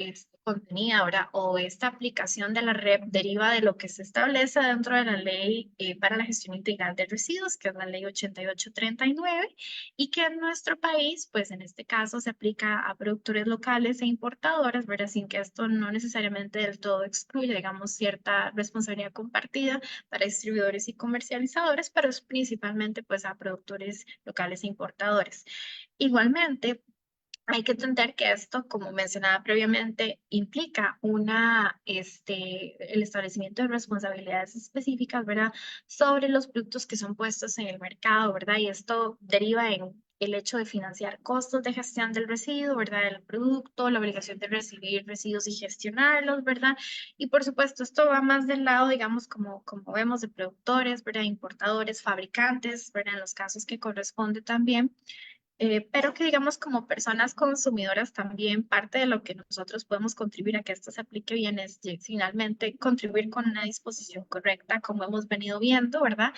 contenida ahora, o esta aplicación de la REP deriva de lo que se establece dentro de la ley para la gestión integral de residuos, que es la ley 8839, y que en nuestro país, pues en este caso se aplica a productores locales e importadores, ¿verdad? Sin que esto no necesariamente del todo excluya, digamos, cierta responsabilidad compartida para distribuidores y comercializadores, pero es principalmente pues a productores locales e importadores. Igualmente, hay que entender que esto, como mencionaba previamente, implica el establecimiento de responsabilidades específicas, ¿verdad?, sobre los productos que son puestos en el mercado, ¿verdad? Y esto deriva en el hecho de financiar costos de gestión del residuo, ¿verdad?, del producto, la obligación de recibir residuos y gestionarlos, ¿verdad? Y por supuesto, esto va más del lado, digamos, como vemos, de productores, ¿verdad?, importadores, fabricantes, ¿verdad?, en los casos que corresponde también. Pero que digamos como personas consumidoras también parte de lo que nosotros podemos contribuir a que esto se aplique bien es finalmente contribuir con una disposición correcta, como hemos venido viendo, ¿verdad?,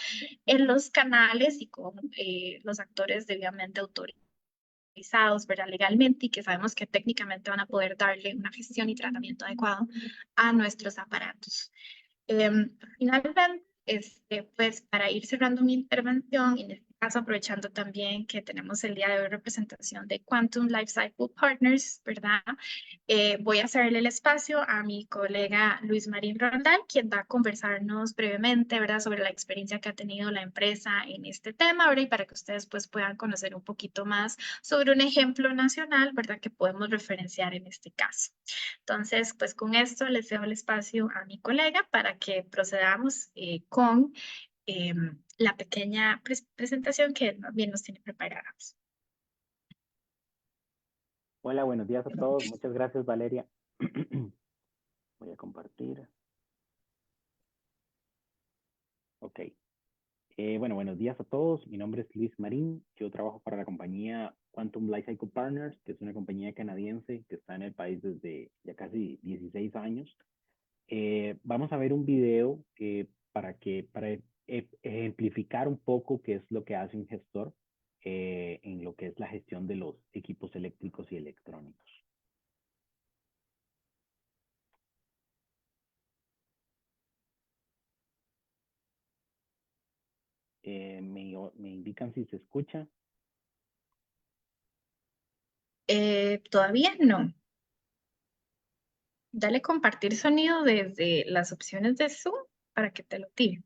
en los canales y con los actores debidamente autorizados, ¿verdad?, legalmente, y que sabemos que técnicamente van a poder darle una gestión y tratamiento adecuado a nuestros aparatos. Finalmente, pues para ir cerrando mi intervención, en este caso aprovechando también que tenemos el día de hoy representación de Quantum Lifecycle Partners, ¿verdad? Voy a hacerle el espacio a mi colega Luis Marín Rondal, quien va a conversarnos brevemente, ¿verdad?, sobre la experiencia que ha tenido la empresa en este tema, ¿verdad?, y para que ustedes pues puedan conocer un poquito más sobre un ejemplo nacional, ¿verdad?, que podemos referenciar en este caso. Entonces, pues con esto les cedo el espacio a mi colega para que procedamos con la pequeña presentación que bien nos tiene preparados. Hola, buenos días a todos. Muchas gracias, Valeria. Voy a compartir. Ok. Bueno, buenos días a todos. Mi nombre es Luis Marín. Yo trabajo para la compañía Quantum Lifecycle Partners, que es una compañía canadiense que está en el país desde ya casi 16 años. Vamos a ver un video para ejemplificar un poco qué es lo que hace un gestor en lo que es la gestión de los equipos eléctricos y electrónicos. Me indican si se escucha. Todavía no. Dale compartir sonido desde las opciones de Zoom para que te lo tire.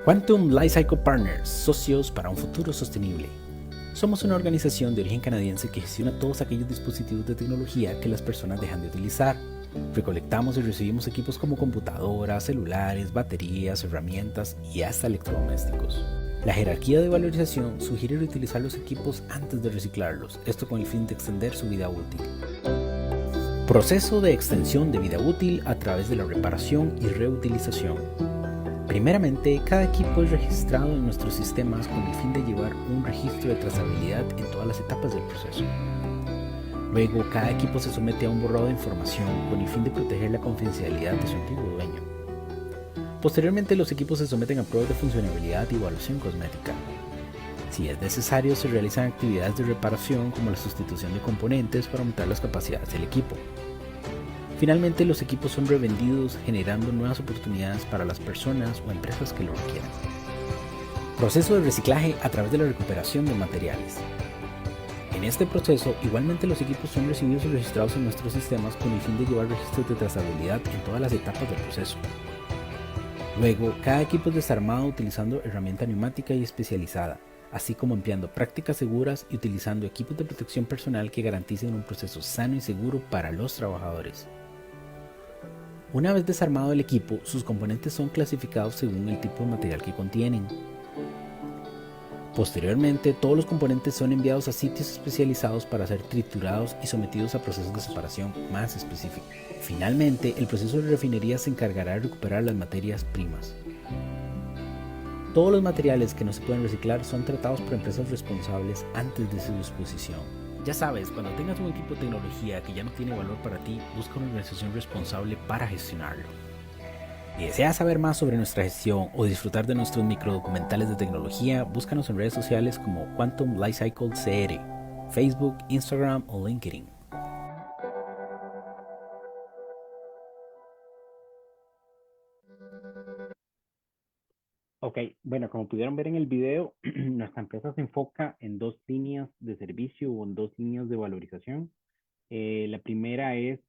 Quantum Lifecycle Partners, socios para un futuro sostenible. Somos una organización de origen canadiense que gestiona todos aquellos dispositivos de tecnología que las personas dejan de utilizar. Recolectamos y recibimos equipos como computadoras, celulares, baterías, herramientas y hasta electrodomésticos. La jerarquía de valorización sugiere reutilizar los equipos antes de reciclarlos, esto con el fin de extender su vida útil. Proceso de extensión de vida útil a través de la reparación y reutilización. Primeramente, cada equipo es registrado en nuestros sistemas con el fin de llevar un registro de trazabilidad en todas las etapas del proceso. Luego, cada equipo se somete a un borrado de información con el fin de proteger la confidencialidad de su antiguo dueño. Posteriormente, los equipos se someten a pruebas de funcionalidad y evaluación cosmética. Si es necesario, se realizan actividades de reparación como la sustitución de componentes para aumentar las capacidades del equipo. Finalmente, los equipos son revendidos, generando nuevas oportunidades para las personas o empresas que lo requieran. Proceso de reciclaje a través de la recuperación de materiales. En este proceso, igualmente los equipos son recibidos y registrados en nuestros sistemas con el fin de llevar registros de trazabilidad en todas las etapas del proceso. Luego, cada equipo es desarmado utilizando herramienta neumática y especializada, así como empleando prácticas seguras y utilizando equipos de protección personal que garanticen un proceso sano y seguro para los trabajadores. Una vez desarmado el equipo, sus componentes son clasificados según el tipo de material que contienen. Posteriormente, todos los componentes son enviados a sitios especializados para ser triturados y sometidos a procesos de separación más específicos. Finalmente, el proceso de refinería se encargará de recuperar las materias primas. Todos los materiales que no se pueden reciclar son tratados por empresas responsables antes de su disposición. Ya sabes, cuando tengas un equipo de tecnología que ya no tiene valor para ti, busca una organización responsable para gestionarlo. Si deseas saber más sobre nuestra gestión o disfrutar de nuestros microdocumentales de tecnología, búscanos en redes sociales como Quantum Lifecycle CR, Facebook, Instagram o LinkedIn. Ok, bueno, como pudieron ver en el video, nuestra empresa se enfoca en dos líneas de servicio o en dos líneas de valorización. La primera es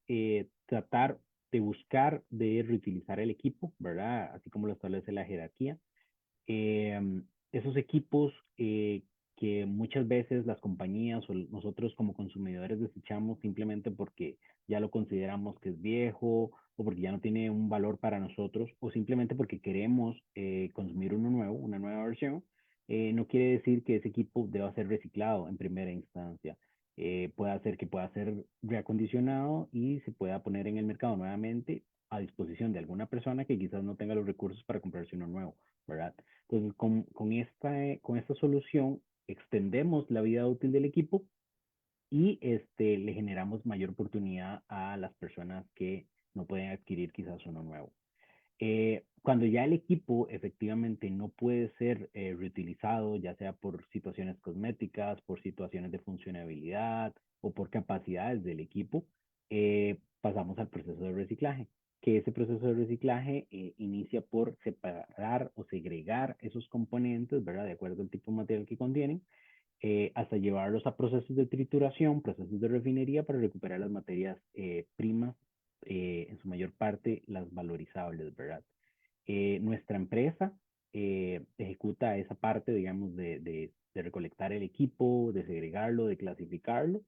tratar de buscar de reutilizar el equipo, ¿verdad? Así como lo establece la jerarquía. Esos equipos que muchas veces las compañías o nosotros como consumidores desechamos simplemente porque ya lo consideramos que es viejo o porque ya no tiene un valor para nosotros o simplemente porque queremos consumir uno nuevo, una nueva versión, no quiere decir que ese equipo deba ser reciclado en primera instancia. Puede ser que pueda ser reacondicionado y se pueda poner en el mercado nuevamente a disposición de alguna persona que quizás no tenga los recursos para comprarse uno nuevo, ¿verdad? Entonces, con esta solución extendemos la vida útil del equipo y le generamos mayor oportunidad a las personas que no pueden adquirir quizás uno nuevo. Cuando ya el equipo efectivamente no puede ser reutilizado, ya sea por situaciones cosméticas, por situaciones de funcionabilidad o por capacidades del equipo, pasamos al proceso de reciclaje, que ese proceso de reciclaje inicia por separar o segregar esos componentes, ¿verdad? De acuerdo al tipo de material que contienen, hasta llevarlos a procesos de trituración, procesos de refinería para recuperar las materias primas, en su mayor parte las valorizables, ¿verdad? Nuestra empresa ejecuta esa parte, digamos, de recolectar el equipo, de segregarlo, de clasificarlo,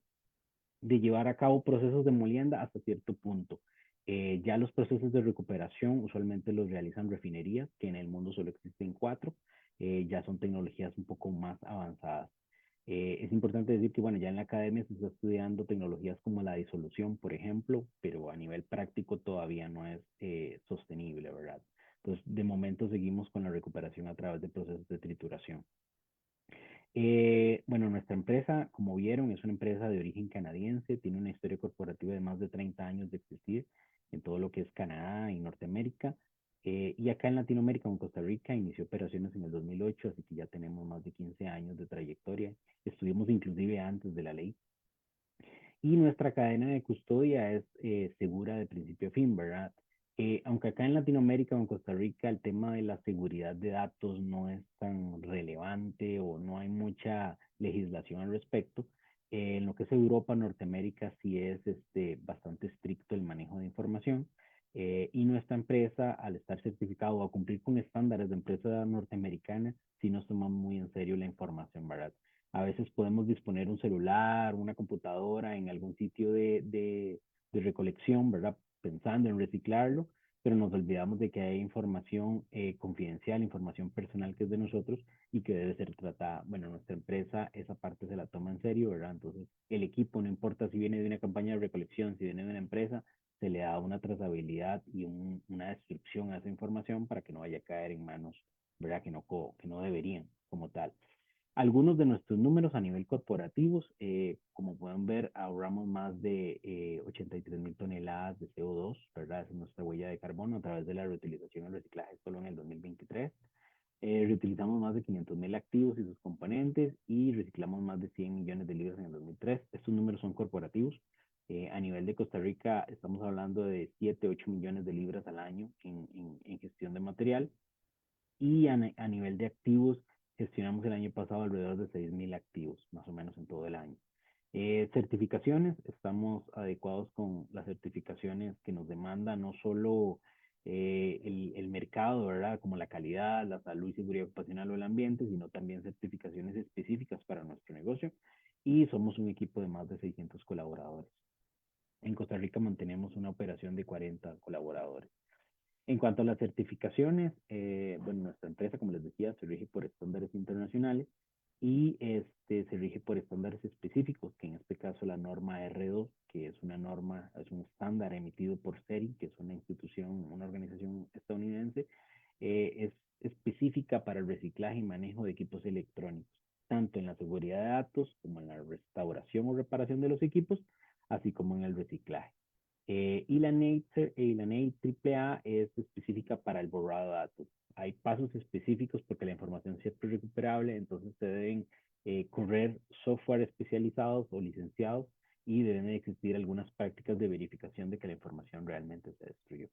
de llevar a cabo procesos de molienda hasta cierto punto. Ya los procesos de recuperación usualmente los realizan refinerías, que en el mundo solo existen 4, ya son tecnologías un poco más avanzadas. Es importante decir que, bueno, ya en la academia se está estudiando tecnologías como la disolución, por ejemplo, pero a nivel práctico todavía no es sostenible, ¿verdad? Entonces, de momento seguimos con la recuperación a través de procesos de trituración. Bueno, nuestra empresa, como vieron, es una empresa de origen canadiense, tiene una historia corporativa de más de 30 años de existir en todo lo que es Canadá y Norteamérica. Y acá en Latinoamérica, en Costa Rica, inició operaciones en el 2008, así que ya tenemos más de 15 años de trayectoria. Estuvimos inclusive antes de la ley. Y nuestra cadena de custodia es segura de principio a fin, ¿verdad? Aunque acá en Latinoamérica o en Costa Rica el tema de la seguridad de datos no es tan relevante o no hay mucha legislación al respecto, en lo que es Europa, Norteamérica sí es bastante estricto el manejo de información. Y nuestra empresa, al estar certificado o a cumplir con estándares de empresa norteamericana, sí nos toma muy en serio la información, ¿verdad? A veces podemos disponer un celular, una computadora en algún sitio de recolección, ¿verdad? Pensando en reciclarlo, pero nos olvidamos de que hay información confidencial, información personal que es de nosotros y que debe ser tratada. Bueno, nuestra empresa esa parte se la toma en serio, ¿verdad? Entonces, el equipo, no importa si viene de una campaña de recolección, si viene de una empresa, se le da una trazabilidad y una destrucción a esa información para que no vaya a caer en manos, ¿verdad? Que no deberían como tal. Algunos de nuestros números a nivel corporativos, como pueden ver, ahorramos más de 83.000 toneladas de CO2, ¿verdad? Esa es nuestra huella de carbono a través de la reutilización y el reciclaje solo en el 2023. Reutilizamos más de 500.000 activos y sus componentes y reciclamos más de 100 millones de libras en el 2003. Estos números son corporativos. A nivel de Costa Rica estamos hablando de 7, 8 millones de libras al año en gestión de material y a nivel de activos gestionamos el año pasado alrededor de 6.000 activos, más o menos en todo el año. Certificaciones, estamos adecuados con las certificaciones que nos demanda no solo el mercado, ¿verdad? Como la calidad, la salud y seguridad ocupacional o el ambiente, sino también certificaciones específicas para nuestro negocio. Y somos un equipo de más de 600 colaboradores. En Costa Rica mantenemos una operación de 40 colaboradores. En cuanto a las certificaciones, bueno, nuestra empresa, como les decía, se rige por estándares internacionales y se rige por estándares específicos, que en este caso la norma R2, que es una norma, es un estándar emitido por CERI, que es una institución, una organización estadounidense, es específica para el reciclaje y manejo de equipos electrónicos, tanto en la seguridad de datos como en la restauración o reparación de los equipos, así como en el reciclaje. Y la NEI AAA es específica para el borrado de datos. Hay pasos específicos porque la información siempre es recuperable, entonces se deben correr software especializados o licenciados y deben de existir algunas prácticas de verificación de que la información realmente se destruyó.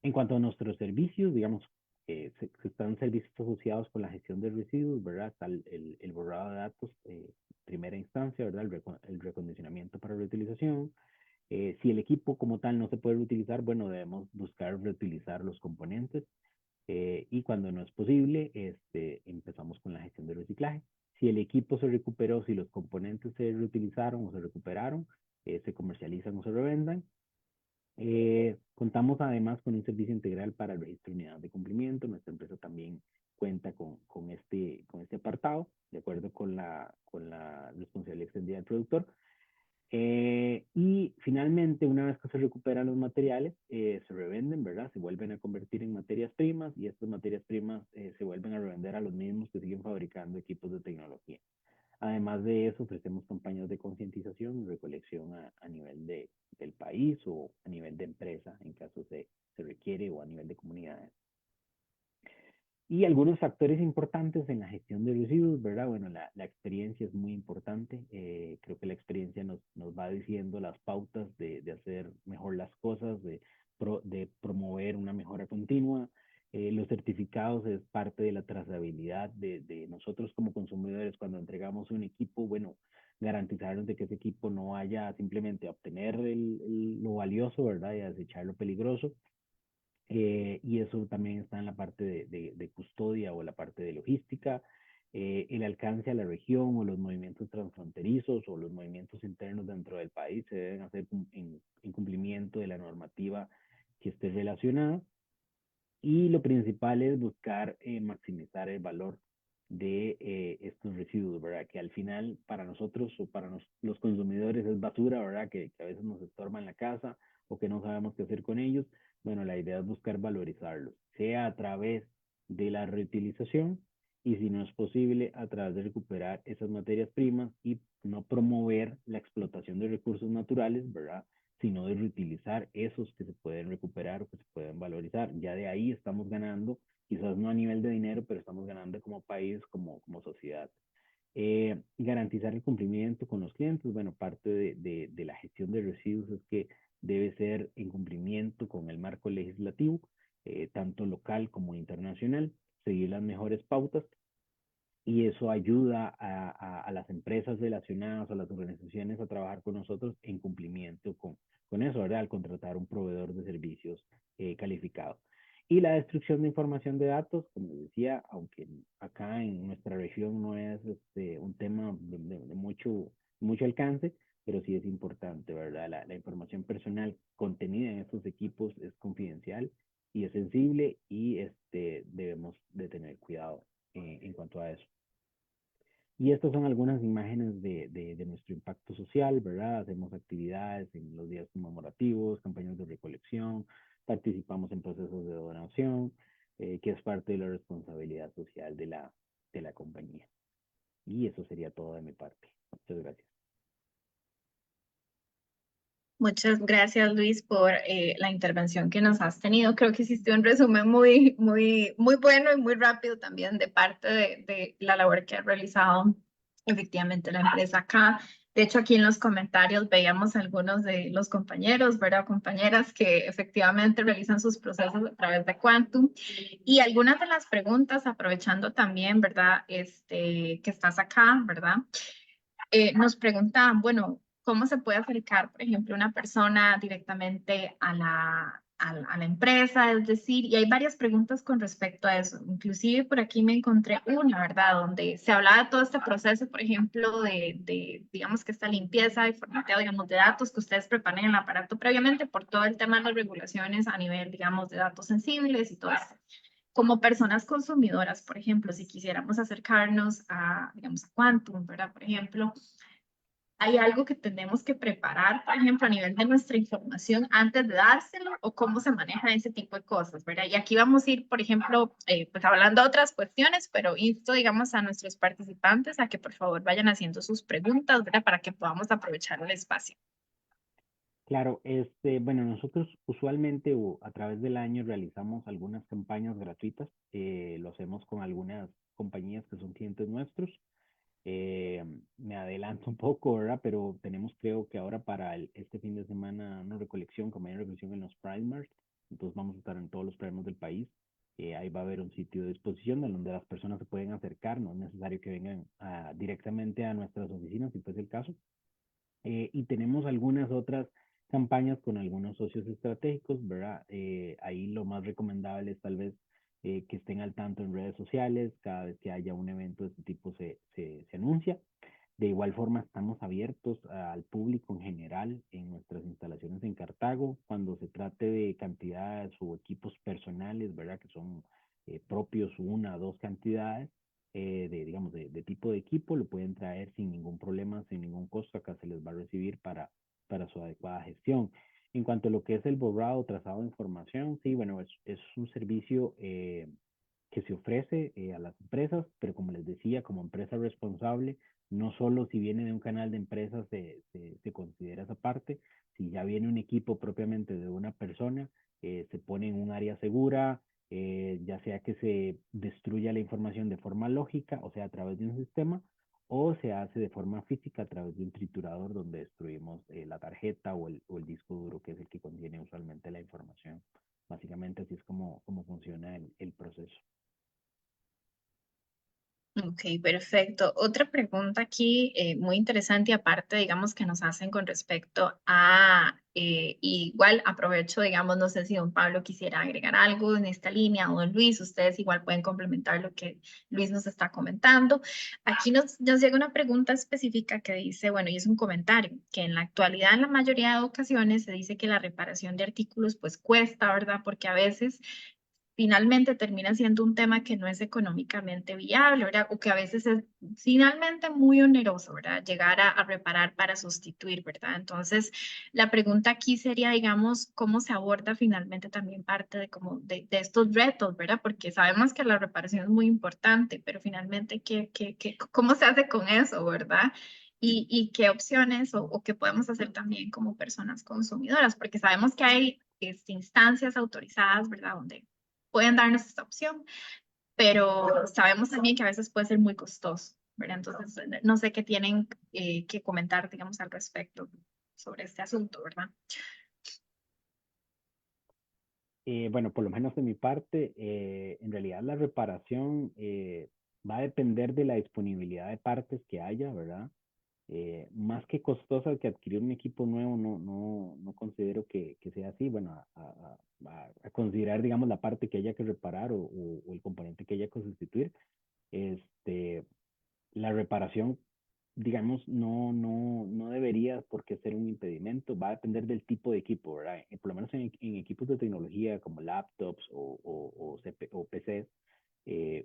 En cuanto a nuestros servicios, digamos, están servicios asociados con la gestión de residuos, ¿verdad? Está el borrado de datos, primera instancia, ¿verdad? El recondicionamiento para reutilización. Si el equipo como tal no se puede reutilizar, bueno, debemos buscar reutilizar los componentes y cuando no es posible, empezamos con la gestión de reciclaje. Si el equipo se recuperó, si los componentes se reutilizaron o se recuperaron, se comercializan o se revendan. Contamos además con un servicio integral para el registro de unidad de cumplimiento. Nuestra empresa también cuenta con este apartado, de acuerdo con la responsabilidad extendida del productor. Y finalmente, una vez que se recuperan los materiales, se revenden, ¿verdad? Se vuelven a convertir en materias primas y estas materias primas se vuelven a revender a los mismos que siguen fabricando equipos de tecnología. Además de eso, ofrecemos campañas de concientización y recolección a nivel del país o a nivel de empresa, en caso se requiere, o a nivel de comunidades. Y algunos factores importantes en la gestión de residuos, ¿verdad? Bueno, la experiencia es muy importante. Creo que la experiencia nos va diciendo las pautas de hacer mejor las cosas, de promover una mejora continua. Los certificados es parte de la trazabilidad de nosotros como consumidores cuando entregamos un equipo, bueno, garantizarnos de que ese equipo no vaya simplemente a obtener lo valioso, ¿verdad? Y a desechar lo peligroso. Y eso también está en la parte de custodia o la parte de logística, el alcance a la región o los movimientos transfronterizos o los movimientos internos dentro del país se deben hacer en cumplimiento de la normativa que esté relacionada. Y lo principal es buscar maximizar el valor de estos residuos, ¿verdad? Que al final para nosotros o para los consumidores es basura, ¿verdad? Que a veces nos estorba en la casa o que no sabemos qué hacer con ellos. Bueno, la idea es buscar valorizarlos, sea a través de la reutilización y si no es posible, a través de recuperar esas materias primas y no promover la explotación de recursos naturales, ¿verdad? Sino de reutilizar esos que se pueden recuperar o que se pueden valorizar. Ya de ahí estamos ganando, quizás no a nivel de dinero, pero estamos ganando como país, como sociedad. Garantizar el cumplimiento con los clientes, bueno, parte de la gestión de residuos es que debe ser en cumplimiento con el marco legislativo, tanto local como internacional, seguir las mejores pautas y eso ayuda a las empresas relacionadas, a las organizaciones a trabajar con nosotros en cumplimiento con eso, ¿verdad? Al contratar un proveedor de servicios calificado. Y la destrucción de información de datos, como decía, aunque acá en nuestra región no es un tema de mucho alcance, pero sí es importante, ¿verdad? La información personal contenida en estos equipos es confidencial y es sensible y debemos de tener cuidado en cuanto a eso. Y estas son algunas imágenes de nuestro impacto social, ¿verdad? Hacemos actividades en los días conmemorativos, campañas de recolección, participamos en procesos de donación, que es parte de la responsabilidad social de la de la compañía. Y eso sería todo de mi parte. Muchas gracias. Muchas gracias, Luis, por la intervención que nos has tenido. Creo que hiciste un resumen muy bueno y muy rápido también de parte de la labor que ha realizado efectivamente la empresa acá. De hecho, aquí en los comentarios veíamos algunos de los compañeros, ¿verdad? Compañeras que efectivamente realizan sus procesos a través de Quantum. Y algunas de las preguntas, aprovechando también, ¿verdad? Que estás acá, ¿verdad? Nos preguntaban, bueno, ¿cómo se puede acercar, por ejemplo, una persona directamente a la empresa? Es decir, y hay varias preguntas con respecto a eso. Inclusive por aquí me encontré una, ¿verdad? Donde se hablaba de todo este proceso, por ejemplo, digamos que esta limpieza y formateo, digamos, de datos que ustedes preparan en el aparato previamente por todo el tema de las regulaciones a nivel, digamos, de datos sensibles y todo eso. Como personas consumidoras, por ejemplo, si quisiéramos acercarnos a, digamos, a Quantum, ¿verdad? Por ejemplo, ¿hay algo que tenemos que preparar, por ejemplo, a nivel de nuestra información antes de dárselo o cómo se maneja ese tipo de cosas, ¿verdad? Y aquí vamos a ir, por ejemplo, pues hablando de otras cuestiones, pero insto, digamos, a nuestros participantes a que por favor vayan haciendo sus preguntas, ¿verdad? Para que podamos aprovechar el espacio. Claro, bueno, nosotros usualmente o a través del año realizamos algunas campañas gratuitas. Lo hacemos con algunas compañías que son clientes nuestros. Me adelanto un poco, ¿verdad? Pero tenemos, creo que ahora para este fin de semana, una recolección, campaña de recolección en los Primers. Entonces vamos a estar en todos los primers del país. Ahí va a haber un sitio de disposición en donde las personas se pueden acercar. No es necesario que vengan directamente a nuestras oficinas, si fuese el caso. Y tenemos algunas otras campañas con algunos socios estratégicos, ¿verdad? Ahí lo más recomendable es tal vez que estén al tanto en redes sociales, cada vez que haya un evento de este tipo se anuncia. De igual forma, estamos abiertos al público en general en nuestras instalaciones en Cartago, cuando se trate de cantidades o equipos personales, ¿verdad? Que son propios, una o dos cantidades digamos, de tipo de equipo, lo pueden traer sin ningún problema, sin ningún costo. Acá se les va a recibir para su adecuada gestión. En cuanto a lo que es el borrado, trazado de información, sí, bueno, es un servicio que se ofrece a las empresas, pero como les decía, como empresa responsable, no solo si viene de un canal de empresas se considera esa parte, si ya viene un equipo propiamente de una persona, se pone en un área segura, ya sea que se destruya la información de forma lógica, o sea, a través de un sistema, o se hace de forma física a través de un triturador donde destruimos la tarjeta o el disco duro, que es el que contiene usualmente la información. Básicamente así es como funciona el proceso. Ok, perfecto. Otra pregunta aquí muy interesante y aparte, digamos, que nos hacen con respecto a, igual aprovecho, digamos, no sé si don Pablo quisiera agregar algo en esta línea o don Luis, ustedes igual pueden complementar lo que Luis nos está comentando. Aquí nos llega una pregunta específica que dice, bueno, y es un comentario, que en la actualidad en la mayoría de ocasiones se dice que la reparación de artículos pues cuesta, ¿verdad? Porque a veces finalmente termina siendo un tema que no es económicamente viable, ¿verdad? O que a veces es finalmente muy oneroso, ¿verdad? Llegar a reparar para sustituir, ¿verdad? Entonces, la pregunta aquí sería, digamos, ¿cómo se aborda finalmente también parte de, como de estos retos, ¿verdad? Porque sabemos que la reparación es muy importante, pero finalmente, ¿cómo se hace con eso, ¿verdad? Y qué opciones o qué podemos hacer también como personas consumidoras, porque sabemos que hay instancias autorizadas, ¿verdad? Donde pueden darnos esta opción, pero sabemos también que a veces puede ser muy costoso, ¿verdad? Entonces, no sé qué tienen que comentar, digamos, al respecto sobre este asunto, ¿verdad? Bueno, por lo menos de mi parte, en realidad la reparación va a depender de la disponibilidad de partes que haya, ¿verdad? Más que costosa que adquirir un equipo nuevo, no considero que sea así. Bueno, a considerar, digamos, la parte que haya que reparar o el componente que haya que sustituir. Este, la reparación, digamos, no debería por qué ser un impedimento. Va a depender del tipo de equipo, ¿verdad? Por lo menos en equipos de tecnología como laptops o PCs,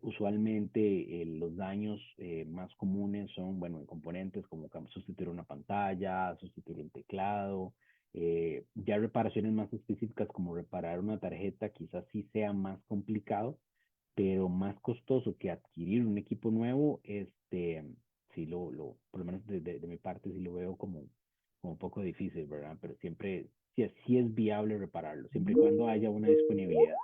usualmente los daños más comunes son, bueno, en componentes como sustituir una pantalla, sustituir un teclado. Ya reparaciones más específicas como reparar una tarjeta quizás sí sea más complicado, pero más costoso que adquirir un equipo nuevo, sí por lo menos de mi parte, sí lo veo como un poco difícil, ¿verdad? Pero siempre, sí es viable repararlo, siempre y cuando haya una disponibilidad.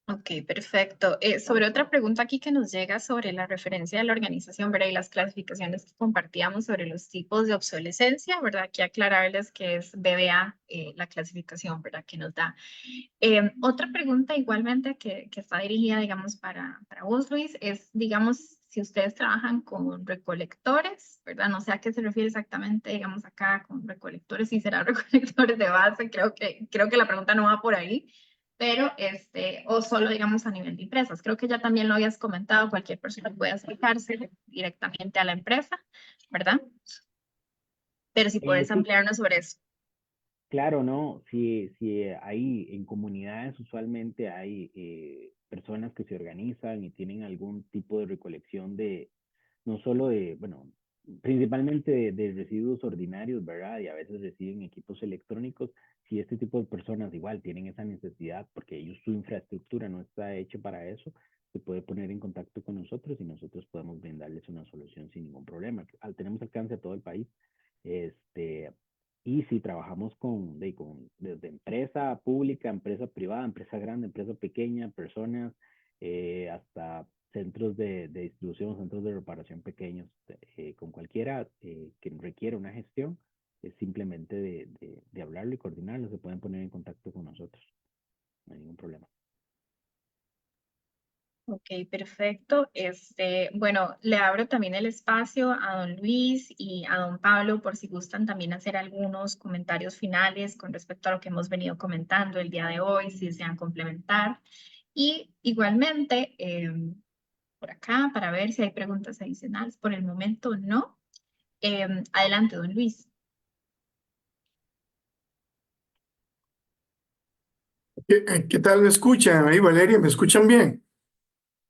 Ok, perfecto. Sobre otra pregunta aquí que nos llega sobre la referencia de la organización, ¿verdad? Y las clasificaciones que compartíamos sobre los tipos de obsolescencia, ¿verdad? Aquí aclararles que es BBA, la clasificación, ¿verdad? Que nos da. Otra pregunta igualmente que está dirigida, digamos, para vos, Luis, es, digamos, si ustedes trabajan con recolectores, ¿verdad? No sé a qué se refiere exactamente, digamos, acá con recolectores, si será recolectores de base, creo que la pregunta no va por ahí, pero o solo, digamos, a nivel de empresas. Creo que ya también lo habías comentado, cualquier persona puede acercarse directamente a la empresa, ¿verdad? Pero si puedes Sí, ampliarnos sobre eso. claro, ¿no? Si hay en comunidades usualmente hay personas que se organizan y tienen algún tipo de recolección no solo bueno, principalmente de residuos ordinarios, ¿verdad? Y a veces reciben equipos electrónicos. Si este tipo de personas igual tienen esa necesidad, porque su infraestructura no está hecha para eso, se puede poner en contacto con nosotros y nosotros podemos brindarles una solución sin ningún problema. Tenemos alcance a todo el país. Este, y si trabajamos desde empresa pública, empresa privada, empresa grande, empresa pequeña, personas, hasta centros de distribución, centros de reparación pequeños, con cualquiera que requiera una gestión, es simplemente de hablarlo y coordinarlo, se pueden poner en contacto con nosotros, no hay ningún problema. Ok, perfecto. Bueno, le abro también el espacio a don Luis y a don Pablo por si gustan también hacer algunos comentarios finales con respecto a lo que hemos venido comentando el día de hoy, si desean complementar. Y igualmente, por acá, para ver si hay preguntas adicionales. Por el momento, no. Adelante, don Luis. ¿Qué tal me escuchan ahí, Valeria? ¿Me escuchan bien?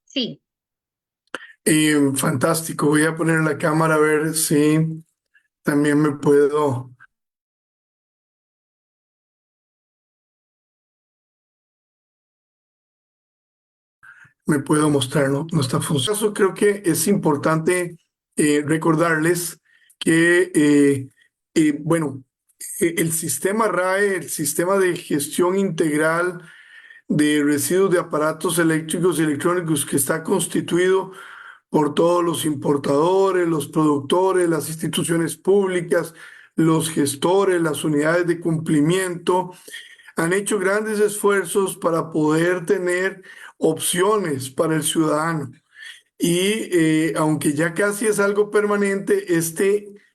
Sí. Fantástico. Voy a poner la cámara a ver si también me puedo mostrar, ¿no? No está funcionando. Creo que es importante recordarles que, bueno, el sistema RAE, el sistema de gestión integral de residuos de aparatos eléctricos y electrónicos que está constituido por todos los importadores, los productores, las instituciones públicas, los gestores, las unidades de cumplimiento, han hecho grandes esfuerzos para poder tener opciones para el ciudadano. Y aunque ya casi es algo permanente,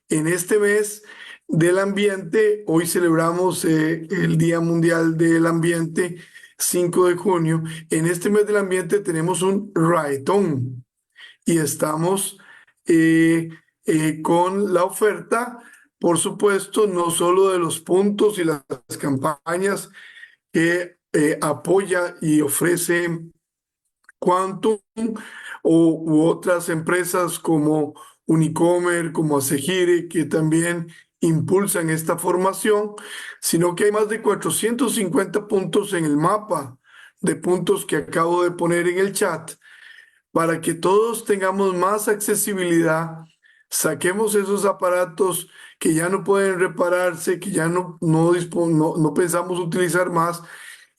en este mes del ambiente, hoy celebramos el Día Mundial del Ambiente, 5 de junio, en este mes del ambiente tenemos un Raetón y estamos con la oferta, por supuesto, no solo de los puntos y las campañas que apoya y ofrece Quantum u otras empresas como Unicomer, como Asegire, que también impulsan esta formación, sino que hay más de 450 puntos en el mapa de puntos que acabo de poner en el chat para que todos tengamos más accesibilidad, saquemos esos aparatos que ya no pueden repararse, que ya no pensamos utilizar más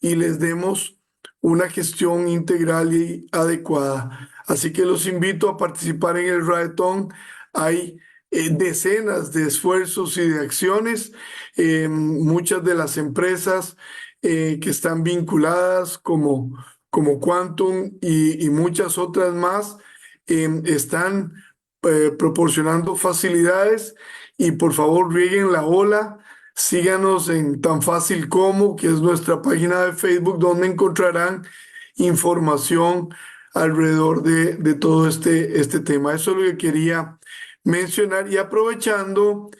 y les demos una gestión integral y adecuada. Así que los invito a participar en el Raetón. Hay decenas de esfuerzos y de acciones. Muchas de las empresas que están vinculadas como Quantum y muchas otras más están proporcionando facilidades y por favor rieguen la ola. Síganos en Tan Fácil Como, que es nuestra página de Facebook, donde encontrarán información alrededor de todo este tema. Eso es lo que quería mencionar. Y aprovechando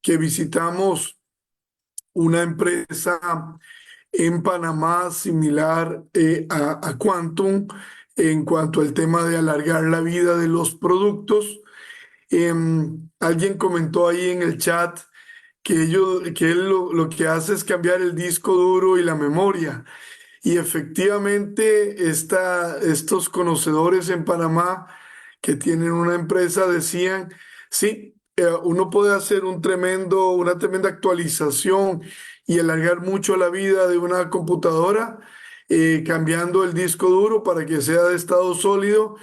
que visitamos una empresa en Panamá similar a Quantum en cuanto al tema de alargar la vida de los productos. Alguien comentó ahí en el chat que él lo que hace es cambiar el disco duro y la memoria. Y efectivamente, estos conocedores en Panamá que tienen una empresa decían, sí, uno puede hacer una tremenda actualización y alargar mucho la vida de una computadora, cambiando el disco duro para que sea de estado sólido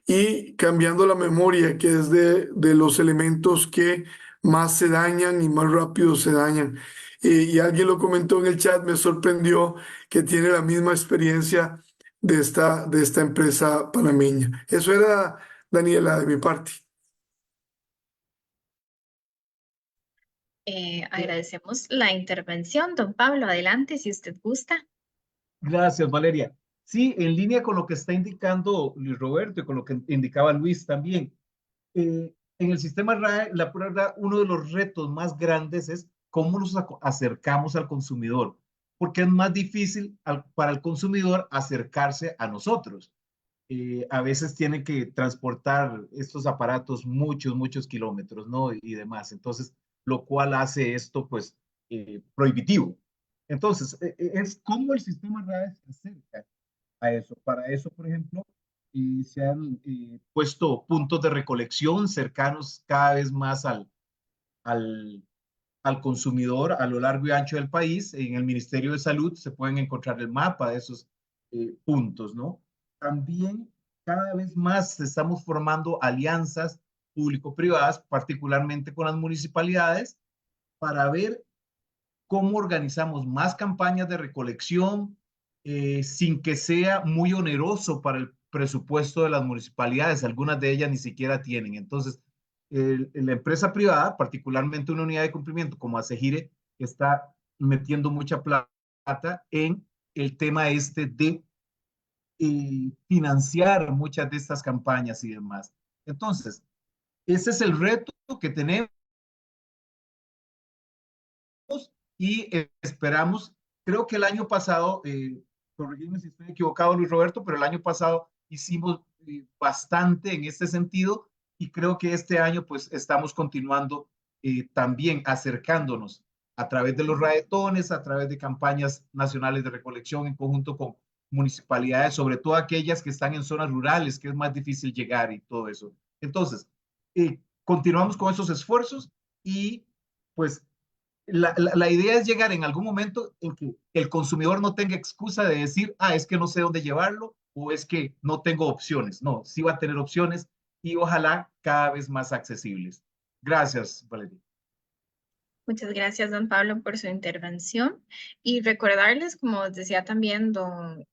y cambiando la memoria, que es de los elementos que más se dañan y más rápido se dañan. Y alguien lo comentó en el chat, me sorprendió que tiene la misma experiencia de esta empresa panameña. Eso era, Daniela, de mi parte. Agradecemos la intervención. Don Pablo, adelante si usted gusta. Gracias, Valeria. Sí, en línea con lo que está indicando Luis Roberto y con lo que indicaba Luis también. En el sistema RAE, la pura verdad, uno de los retos más grandes es cómo nos acercamos al consumidor, porque es más difícil para el consumidor acercarse a nosotros. A veces tienen que transportar estos aparatos muchos kilómetros, ¿no? Y demás. Entonces, lo cual hace esto, pues, prohibitivo. Entonces, es como el sistema RAE se acerca a eso. Para eso, por ejemplo, se han puesto puntos de recolección cercanos cada vez más al, al consumidor a lo largo y ancho del país. En el Ministerio de Salud se pueden encontrar el mapa de esos puntos, ¿no? También cada vez más estamos formando alianzas público-privadas, particularmente con las municipalidades, para ver cómo organizamos más campañas de recolección sin que sea muy oneroso para el presupuesto de las municipalidades. Algunas de ellas ni siquiera tienen. Entonces, la empresa privada, particularmente una unidad de cumplimiento como Asegire, está metiendo mucha plata en el tema este de financiar muchas de estas campañas y demás. Entonces, ese es el reto que tenemos y esperamos, creo que el año pasado, corrígeme si estoy equivocado, Luis Roberto, pero el año pasado hicimos bastante en este sentido y creo que este año pues estamos continuando también acercándonos a través de los raetones, a través de campañas nacionales de recolección en conjunto con municipalidades, sobre todo aquellas que están en zonas rurales, que es más difícil llegar y todo eso. Entonces, continuamos con esos esfuerzos y pues la idea es llegar en algún momento en que el consumidor no tenga excusa de decir, es que no sé dónde llevarlo o es que no tengo opciones. No, sí va a tener opciones y ojalá cada vez más accesibles. Gracias, Valeria. Muchas gracias, don Pablo, por su intervención. Y recordarles, como decía también don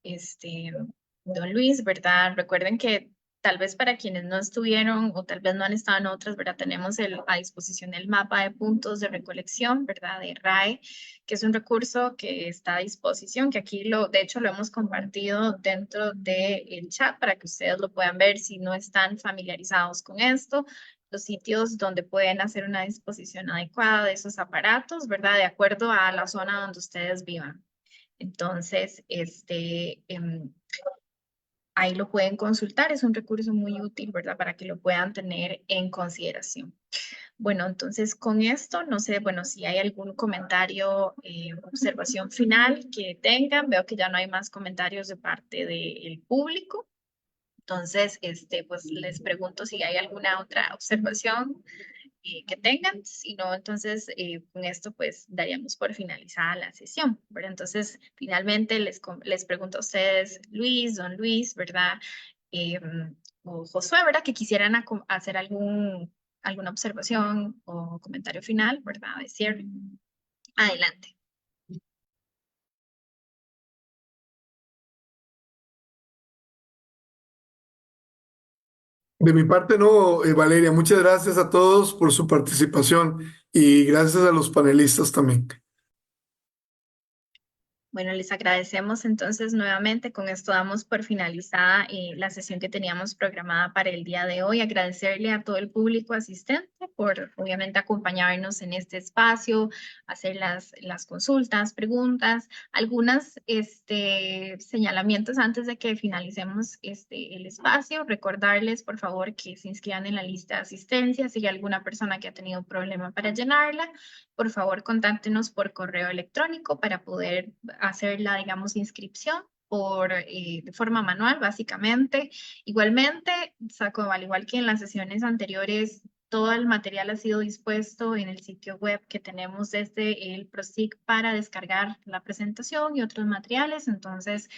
Luis, ¿verdad? Recuerden que tal vez para quienes no estuvieron o tal vez no han estado en otras, ¿verdad? Tenemos a disposición el mapa de puntos de recolección, ¿verdad? De RAE, que es un recurso que está a disposición, que aquí de hecho lo hemos compartido dentro del chat para que ustedes lo puedan ver si no están familiarizados con esto, los sitios donde pueden hacer una disposición adecuada de esos aparatos, ¿verdad? De acuerdo a la zona donde ustedes vivan. Entonces, ahí lo pueden consultar, es un recurso muy útil, ¿verdad? Para que lo puedan tener en consideración. Bueno, entonces con esto, no sé, bueno, si hay algún comentario, observación final que tengan, veo que ya no hay más comentarios de parte del público. Entonces, pues les pregunto si hay alguna otra observación que tengan. Si no, entonces con esto pues daríamos por finalizada la sesión, ¿verdad? Entonces, finalmente les pregunto a ustedes, Luis, don Luis, ¿verdad? O Josué, ¿verdad? Que quisieran hacer alguna observación o comentario final, ¿verdad? De cierre. Adelante. De mi parte, no, Valeria, muchas gracias a todos por su participación y gracias a los panelistas también. Bueno, les agradecemos entonces nuevamente. Con esto damos por finalizada la sesión que teníamos programada para el día de hoy. Agradecerle a todo el público asistente por obviamente acompañarnos en este espacio, hacer las consultas, preguntas, algunos señalamientos antes de que finalicemos el espacio. Recordarles, por favor, que se inscriban en la lista de asistencia. Si hay alguna persona que ha tenido problema para llenarla, por favor, contáctenos por correo electrónico para poder hacer la, digamos, inscripción de forma manual, básicamente. Igualmente, Saco, al igual que en las sesiones anteriores, todo el material ha sido dispuesto en el sitio web que tenemos desde el PROSIC para descargar la presentación y otros materiales. Entonces,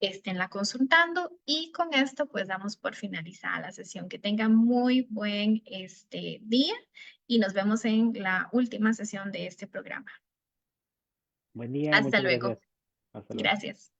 esténla consultando y con esto pues damos por finalizada la sesión. Que tengan muy buen día y nos vemos en la última sesión de este programa. Buen día, Hasta muchas luego. gracias. Hasta luego. Gracias.